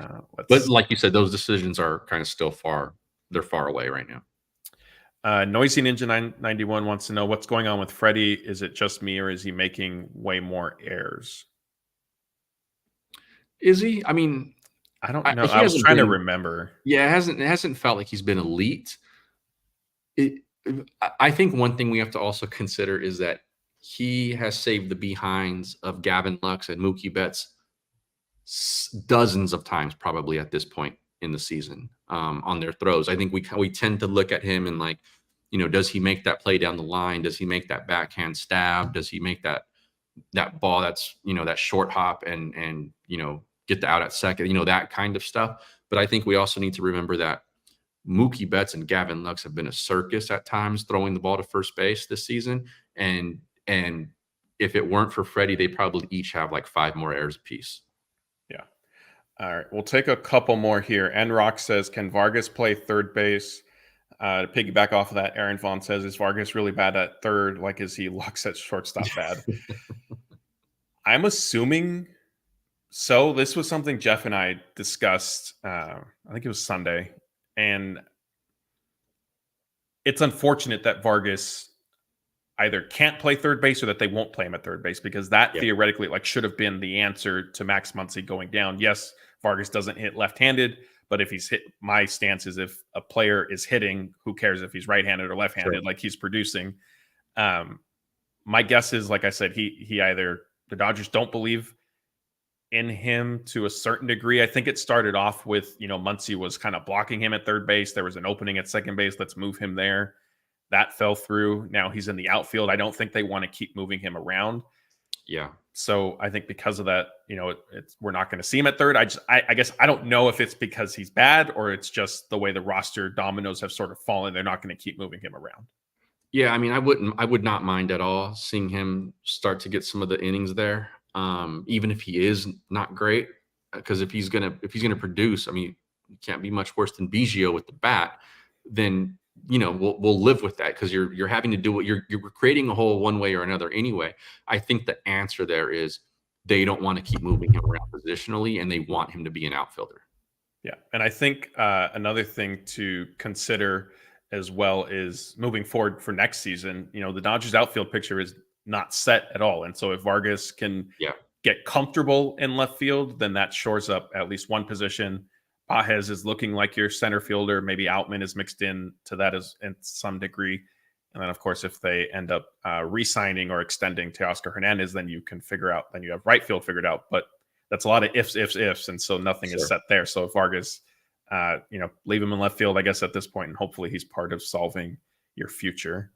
S3: But like you said, those decisions are kind of still they're far away right now.
S2: Noisy Ninja 991 wants to know what's going on with Freddie. Is it just me, or is he making way more errors?
S3: Is he? I mean,
S2: I don't know. I was trying to remember.
S3: Yeah, it hasn't felt like he's been elite. I think one thing we have to also consider is that he has saved the behinds of Gavin Lux and Mookie Betts dozens of times, probably at this point in the season, on their throws. I think we tend to look at him and like, does he make that play down the line? Does he make that backhand stab? Does he make that ball that's, that short hop and get the out at second, that kind of stuff. But I think we also need to remember that Mookie Betts and Gavin Lux have been a circus at times throwing the ball to first base this season. And if it weren't for Freddie, they probably each have like 5 more errors apiece.
S2: Yeah. All right. We'll take a couple more here. Rock says, can Vargas play third base? To piggyback off of that, Aaron Vaughn says, is Vargas really bad at third? Like, is he Lux at shortstop bad? I'm assuming so. This was something Jeff and I discussed. I think it was Sunday. And it's unfortunate that Vargas either can't play third base or that they won't play him at third base, because that theoretically should have been the answer to Max Muncy going down. Yes, Vargas doesn't hit left-handed, but if he's hit, my stance is if a player is hitting, who cares if he's right-handed or left-handed, like he's producing. My guess is, like I said, he either the Dodgers don't believe in him to a certain degree. I think it started off with, Muncie was kind of blocking him at third base. There was an opening at second base. Let's move him there. That fell through. Now he's in the outfield. I don't think they want to keep moving him around.
S3: Yeah.
S2: So I think because of that, we're not going to see him at third. I guess I don't know if it's because he's bad or it's just the way the roster dominoes have sort of fallen. They're not going to keep moving him around. Yeah,
S3: I mean, I would not mind at all seeing him start to get some of the innings there. Even if he is not great, because if he's gonna produce, I mean, you can't be much worse than Biggio with the bat. Then we'll live with that, because you're having to do what you're creating a hole one way or another anyway. I think the answer there is they don't want to keep moving him around positionally, and they want him to be an outfielder.
S2: Yeah, and I think another thing to consider as well is moving forward for next season. The Dodgers outfield picture is not set at all. And so if Vargas can get comfortable in left field, then that shores up at least one position. Pages is looking like your center fielder. Maybe Outman is mixed in to that in some degree. And then, of course, if they end up re-signing or extending Teoscar Hernandez, then you can figure out, then you have right field figured out. But that's a lot of ifs. And so nothing is set there. So if Vargas, leave him in left field, I guess, at this point, and hopefully he's part of solving your future.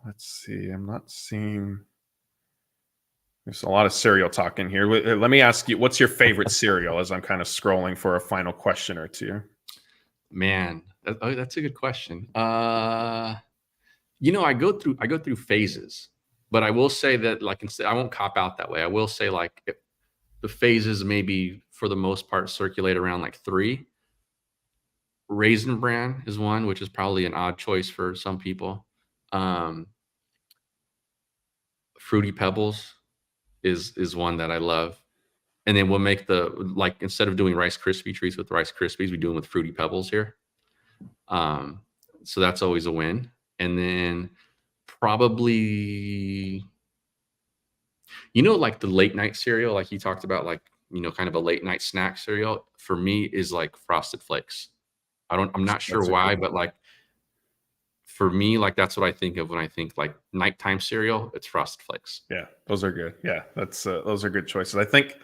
S2: Let's see. I'm not seeing. There's a lot of cereal talk in here. Let me ask you, what's your favorite cereal? As I'm kind of scrolling for a final question or two.
S3: Man, that's a good question. I go through phases, but I will say that, I won't cop out that way. I will say, if the phases maybe for the most part circulate around 3. Raisin Bran is one, which is probably an odd choice for some people. Fruity Pebbles is one that I love. And then we'll make instead of doing Rice Krispie treats with Rice Krispies, we do them with Fruity Pebbles here. So that's always a win. And then probably, the late night cereal, like you talked about, kind of a late night snack cereal for me is Frosted Flakes. I'm not sure why, but for me, that's what I think of when I think nighttime cereal. It's Frosted Flakes.
S2: Yeah, those are good. Yeah, those are good choices. I think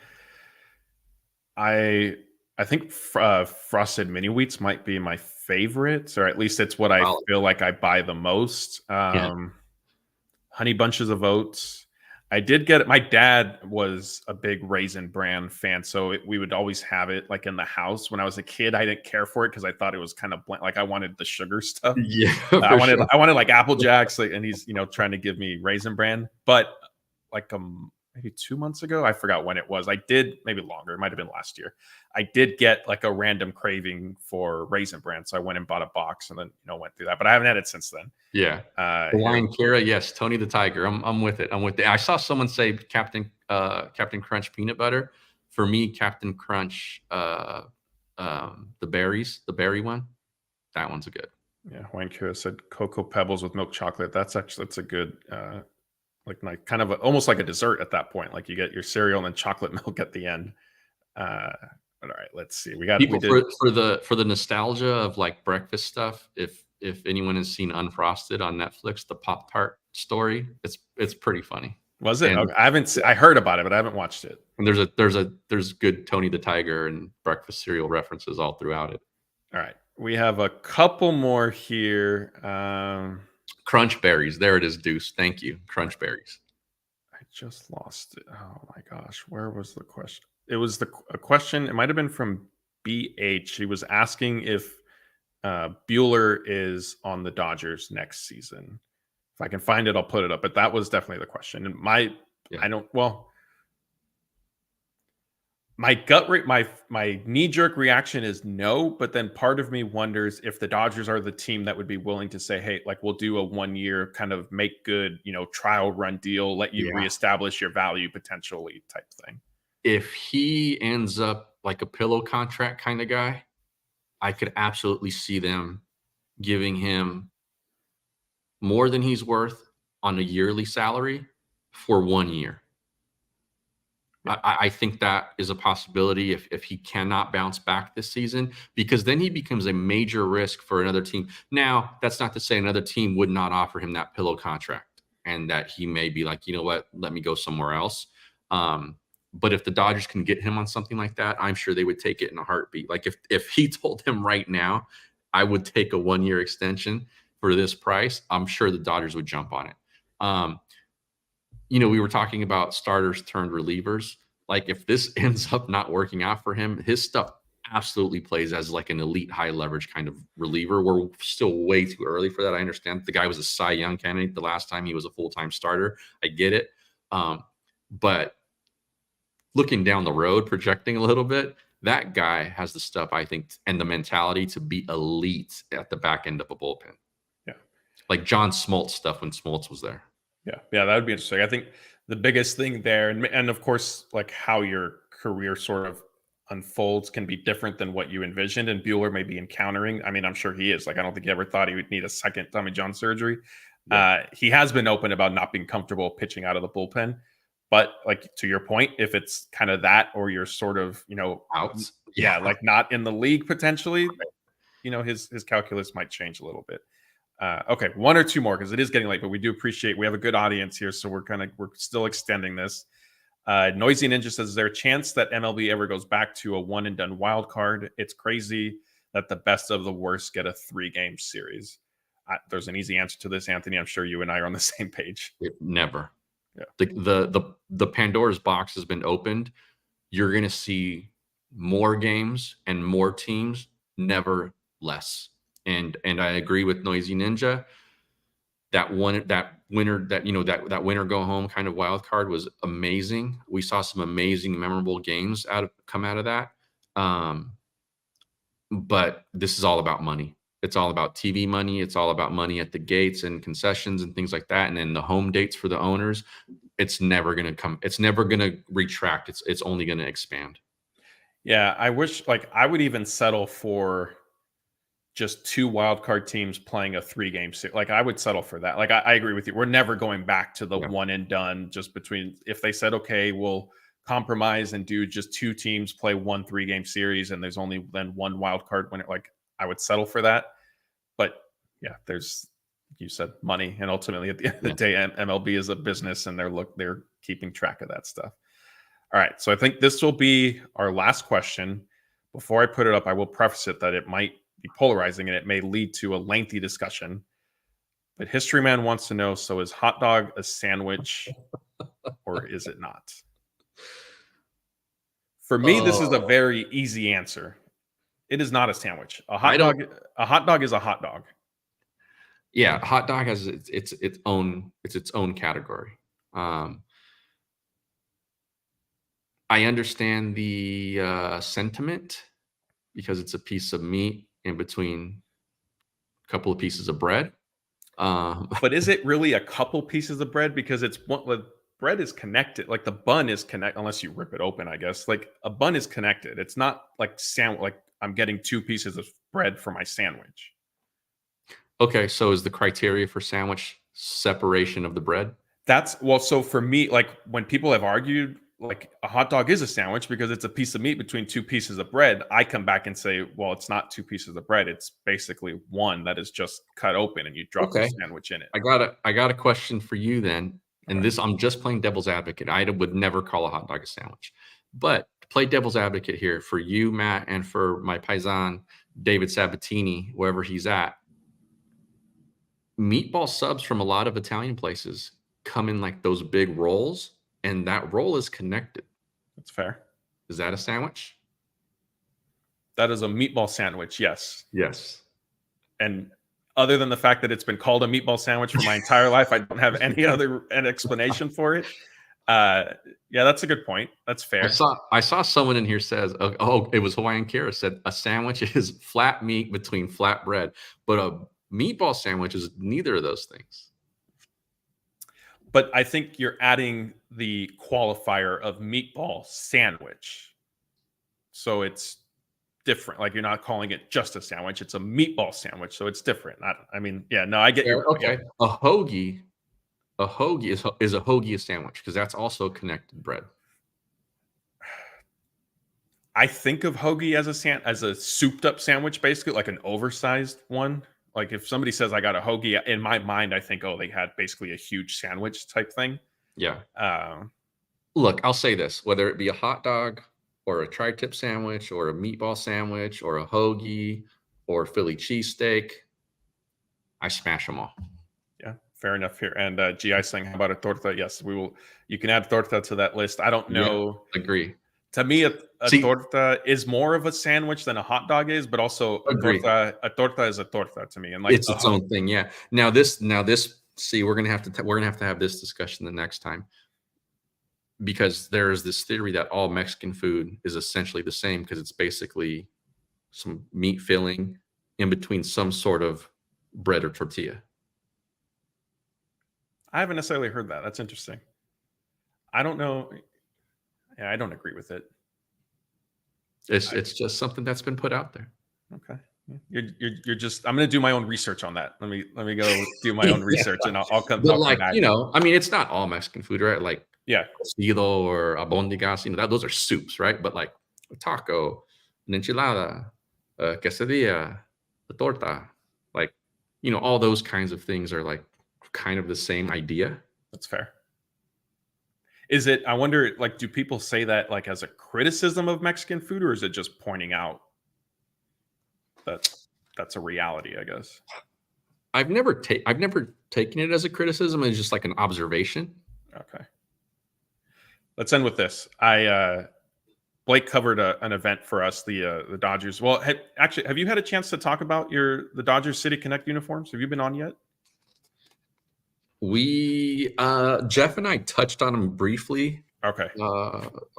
S2: Frosted Mini Wheats might be my favorite, or at least it's what I feel like I buy the most. Honey Bunches of Oats. I did get it. My dad was a big Raisin Bran fan, so we would always have it in the house. When I was a kid, I didn't care for it because I thought it was kind of bland. I wanted the sugar stuff.
S3: Yeah,
S2: I wanted Apple Jacks, and he's trying to give me Raisin Bran. But maybe 2 months ago, I forgot when it was. I did, maybe longer. It might have been last year. I did get a random craving for Raisin Bran, so I went and bought a box and then went through that. But I haven't had it since then.
S3: Yeah, Hawaiian Kira, yes. Tony the Tiger, I'm with it. I saw someone say Captain Crunch peanut butter. For me, Captain Crunch, the berry one, that one's a good.
S2: Yeah, Hawaiian Kira said Cocoa Pebbles with milk chocolate. That's a good. Kind of almost like a dessert at that point. You get your cereal and then chocolate milk at the end. All right, let's see. For
S3: the nostalgia of breakfast stuff. If anyone has seen Unfrosted on Netflix, the Pop-Tart story, it's pretty funny.
S2: Was it? Okay. I haven't. I heard about it, but I haven't watched it.
S3: And there's good Tony the Tiger and breakfast cereal references all throughout it.
S2: All right, we have a couple more here.
S3: Crunch Berries. There it is, Deuce. Thank you. Crunch Berries.
S2: I just lost it. Oh my gosh. Where was the question? It was a question. It might have been from BH. He was asking if Buehler is on the Dodgers next season. If I can find it, I'll put it up. But that was definitely the question. And my gut rate, my knee-jerk reaction is no, but then part of me wonders if the Dodgers are the team that would be willing to say, hey, like we'll do a 1 year kind of make good, trial run deal, let you reestablish your value potentially type thing.
S3: If he ends up like a pillow contract kind of guy, I could absolutely see them giving him more than he's worth on a yearly salary for 1 year. I think that is a possibility if he cannot bounce back this season, because then he becomes a major risk for another team. Now, that's not to say another team would not offer him that pillow contract and that he may be like, you know what, let me go somewhere else. But if the Dodgers can get him on something like that, I'm sure they would take it in a heartbeat. Like if he told him right now, I would take a 1 year extension for this price, I'm sure the Dodgers would jump on it. We were talking about starters turned relievers. Like if this ends up not working out for him, his stuff absolutely plays as like an elite high leverage kind of reliever. We're still way too early for that. I understand the guy was a Cy Young candidate the last time he was a full-time starter. I get it. But looking down the road, projecting a little bit, that guy has the stuff, I think, and the mentality to be elite at the back end of a bullpen.
S2: Yeah.
S3: Like John Smoltz stuff when Smoltz was there.
S2: Yeah, that would be interesting. I think the biggest thing there, and of course, like how your career sort of unfolds can be different than what you envisioned. And Buehler may be encountering. I mean, I'm sure he is. Like, I don't think he ever thought he would need a second Tommy John surgery. Yeah. He has been open about not being comfortable pitching out of the bullpen. But like to your point, if it's kind of that, or you're sort of,
S3: outs,
S2: like not in the league potentially, his calculus might change a little bit. Okay, one or two more because it is getting late, but we do appreciate we have a good audience here, so we're still extending this. Noisy Ninja says, is there a chance that MLB ever goes back to a one and done wild card? It's crazy that the best of the worst get a 3-game series. There's an easy answer to this, Anthony. I'm sure you and I are on the same page.
S3: Never.
S2: Yeah.
S3: The Pandora's box has been opened. You're going to see more games and more teams, never less. And I agree with Noisy Ninja. That winner go home kind of wild card was amazing. We saw some amazing, memorable games come out of that. But this is all about money. It's all about TV money. It's all about money at the gates and concessions and things like that. And then the home dates for the owners, it's never going to come. It's never going to retract. It's only going to expand.
S2: Yeah. I wish I would even settle for just 2 wildcard teams playing a 3-game series. Like I would settle for that. Like I agree with you. We're never going back to the one and done just between, if they said, okay, we'll compromise and do just 2 teams play 1 3-game series. And there's only then 1 wildcard winner. Like I would settle for that. But yeah, there's, you said, money. And ultimately at the end of the day, MLB is a business and they're keeping track of that stuff. All right. So I think this will be our last question. Before I put it up, I will preface it that it might be polarizing and it may lead to a lengthy discussion. But History Man wants to know, so is hot dog a sandwich or is it not? For me, this is a very easy answer. It is not a sandwich. A hot dog is a hot dog.
S3: Yeah, a hot dog has its own category. I understand the sentiment because it's a piece of meat in between a couple of pieces of bread.
S2: But is it really a couple pieces of bread? Because the bread is connected. Like the bun is connected, unless you rip it open, I guess. Like a bun is connected. It's not like like I'm getting 2 pieces of bread for my sandwich.
S3: Okay, so is the criteria for sandwich separation of the bread?
S2: So for me, like when people have argued, like a hot dog is a sandwich because it's a piece of meat between 2 pieces of bread, I come back and say, well, it's not 2 pieces of bread. It's basically one that is just cut open and you drop the sandwich in it.
S3: I got a question for you then. And I'm just playing devil's advocate. I would never call a hot dog a sandwich. But to play devil's advocate here for you, Matt, and for my paisan, David Sabatini, wherever he's at, meatball subs from a lot of Italian places come in like those big rolls. And that roll is connected.
S2: That's fair.
S3: Is that a sandwich?
S2: That is a meatball sandwich, yes.
S3: Yes.
S2: And other than the fact that it's been called a meatball sandwich for my entire life, I don't have any other explanation for it. Yeah, that's a good point. That's fair.
S3: I saw someone in here says, it was Hawaiian Kara said a sandwich is flat meat between flat bread, but a meatball sandwich is neither of those things.
S2: But I think you're adding the qualifier of meatball sandwich. So it's different. Like, you're not calling it just a sandwich. It's a meatball sandwich. So it's different. I mean, yeah, no, I get you.
S3: Okay. A hoagie is a hoagie a sandwich? Because that's also connected bread.
S2: I think of hoagie as a souped up sandwich, basically like an oversized one. Like, if somebody says I got a hoagie, in my mind, I think, oh, they had basically a huge sandwich type thing.
S3: Yeah. Look, I'll say this, whether it be a hot dog or a tri-tip sandwich or a meatball sandwich or a hoagie or Philly cheesesteak, I smash them all.
S2: Yeah, fair enough here. And GI saying, how about a torta? Yes, we will. You can add torta to that list. I don't know.
S3: Yeah, agree.
S2: To me, a torta is more of a sandwich than a hot dog is, but also a torta is a torta to me. And like,
S3: it's its own thing. Yeah. Now this, see, we're gonna have to have this discussion the next time, because there is this theory that all Mexican food is essentially the same because it's basically some meat filling in between some sort of bread or tortilla.
S2: I haven't necessarily heard that. That's interesting. I don't know. Yeah, I don't agree with it.
S3: It's just something that's been put out there.
S2: Okay. You're just. I'm going to do my own research on that. Let me go do my own research, and I'll come.
S3: But
S2: come back.
S3: I mean, it's not all Mexican food, right? Like,
S2: yeah,
S3: cocido or albondigas, those are soups, right? But like a taco, an enchilada, a quesadilla, a torta, like, all those kinds of things are like kind of the same idea.
S2: That's fair. Is it, I wonder, like, do people say that like as a criticism of Mexican food, or is it just pointing out that that's a reality, I guess?
S3: I've never taken it as a criticism. It's just like an observation.
S2: Okay. Let's end with this. Blake covered an event for us, the Dodgers. Well, have you had a chance to talk about the Dodgers City Connect uniforms? Have you been on yet?
S3: We Jeff and I touched on them briefly.
S2: Okay.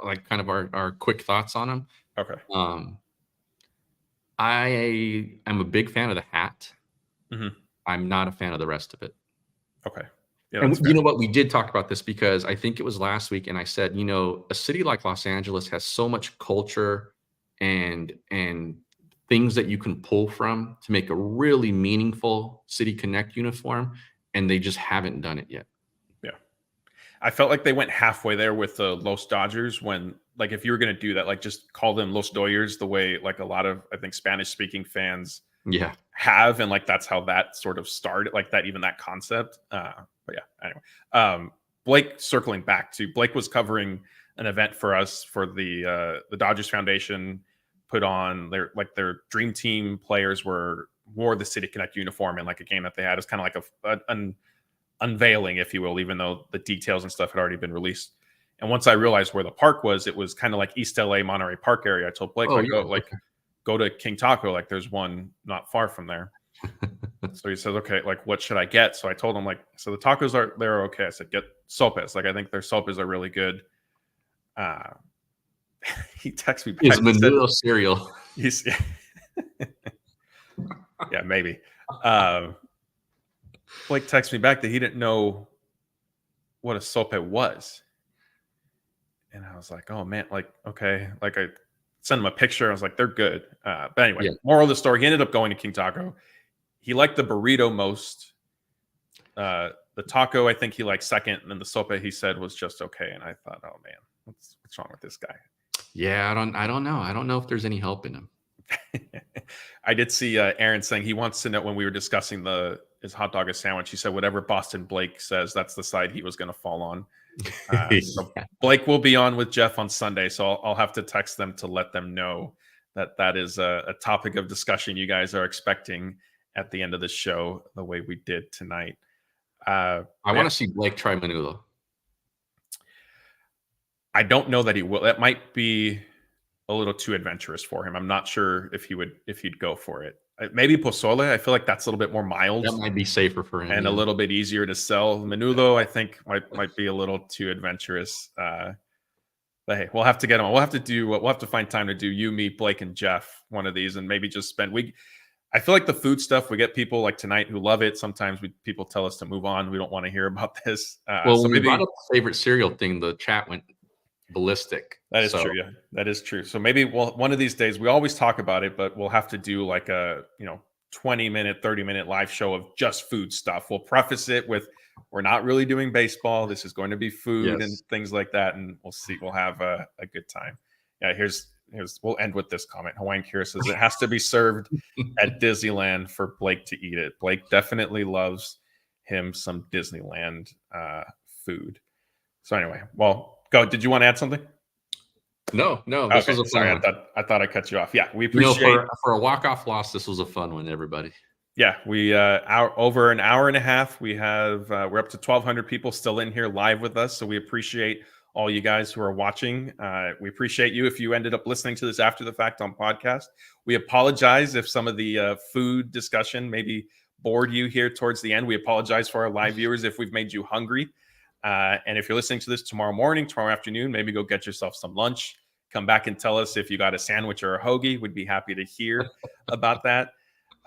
S3: Like kind of our quick thoughts on them.
S2: Okay.
S3: I am a big fan of the hat.
S2: Mm-hmm.
S3: I'm not a fan of the rest of it.
S2: Okay. Yeah,
S3: and you know what? We did talk about this because I think it was last week, and I said, a city like Los Angeles has so much culture and things that you can pull from to make a really meaningful City Connect uniform, and they just haven't done it yet.
S2: Yeah. I felt like they went halfway there with the Los Dodgers when, like, if you were going to do that, like, just call them Los Dodgers the way, like, a lot of, I think, Spanish-speaking fans have, and, like, that's how that sort of started, like, that concept. But yeah, anyway. Blake, circling back to, Blake was covering an event for us for the Dodgers Foundation put on their dream team players wore the City Connect uniform in like a game that they had. It was kind of like an unveiling, if you will, even though the details and stuff had already been released. And once I realized where the park was, it was kind of like East LA, Monterey Park area. I told Blake, go to King Taco. Like, there's one not far from there. So he says, okay, like, what should I get? So I told him, like, so the tacos they're okay. I said, get sopes. Like, I think their sopes are really good. He texted me back.
S3: Is menudo cereal.
S2: He's yeah, maybe. Blake texted me back that he didn't know what a sope was. And I was like, oh man, like, okay. Like, I sent him a picture. I was like, they're good. But anyway, moral of the story, he ended up going to King Taco. He liked the burrito most. The taco, I think he liked second. And then the sope, he said, was just okay. And I thought, oh man, what's wrong with this guy?
S3: Yeah, I don't know. I don't know if there's any help in him.
S2: I did see Aaron saying he wants to know, when we were discussing his hot dog a sandwich, he said whatever Boston Blake says, that's the side he was going to fall on. So Blake will be on with Jeff on Sunday, so I'll have to text them to let them know that is a topic of discussion you guys are expecting at the end of the show, the way we did tonight.
S3: I want to see Blake try menudo.
S2: I don't know that he will. That might be a little too adventurous for him. I'm not sure if he'd go for it. maybe pozole. I feel like that's a little bit more mild.
S3: That might be safer for him.
S2: And a little bit easier to sell. Menudo, I think, might be a little too adventurous. But hey, we'll have to get him. We'll have to find time to do you, me, Blake, and Jeff one of these, and maybe just spend. I feel like the food stuff, we get people like tonight who love it. Sometimes people tell us to move on. We don't want to hear about this.
S3: So when we brought up the favorite cereal thing, the chat went ballistic.
S2: That is true. Yeah, that is true. So maybe one of these days, we always talk about it, but we'll have to do like a 20-minute, 30-minute live show of just food stuff. We'll preface it with, we're not really doing baseball. This is going to be food and things like that. And we'll see. We'll have a good time. Yeah, we'll end with this comment. Hawaiian Cure says it has to be served at Disneyland for Blake to eat it. Blake definitely loves him some Disneyland food. So anyway, well, go. Did you want to add something?
S3: No. This was a fun one.
S2: I thought I cut you off. Yeah, we appreciate
S3: for a walk-off loss. This was a fun one, everybody.
S2: Yeah, we over an hour and a half. We're up to 1,200 people still in here live with us. So we appreciate all you guys who are watching. We appreciate you if you ended up listening to this after the fact on podcast. We apologize if some of the food discussion maybe bored you here towards the end. We apologize for our live viewers if we've made you hungry. And if you're listening to this tomorrow morning, tomorrow afternoon, maybe go get yourself some lunch. Come back and tell us if you got a sandwich or a hoagie. We'd be happy to hear about that.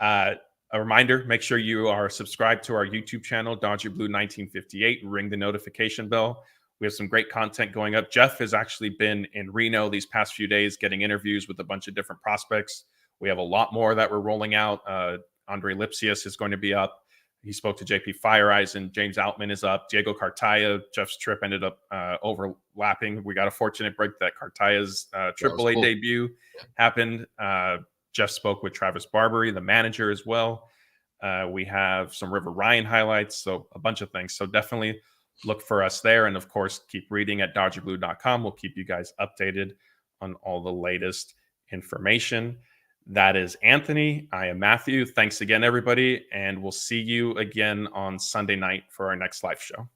S2: A reminder, make sure you are subscribed to our YouTube channel, Dodger Blue 1958. Ring the notification bell. We have some great content going up. Jeff has actually been in Reno these past few days getting interviews with a bunch of different prospects. We have a lot more that we're rolling out. Andre Lipsius is going to be up. He spoke to JP Fireeisen. James Outman is up. Diego Cartaya. Jeff's trip ended up overlapping. We got a fortunate break that Cartaya's AAA debut happened. Jeff spoke with Travis Barbary, the manager, as well. We have some River Ryan highlights, so a bunch of things. So definitely look for us there. And, of course, keep reading at DodgerBlue.com. We'll keep you guys updated on all the latest information. That is Anthony. I am Matthew. Thanks again, everybody. And we'll see you again on Sunday night for our next live show.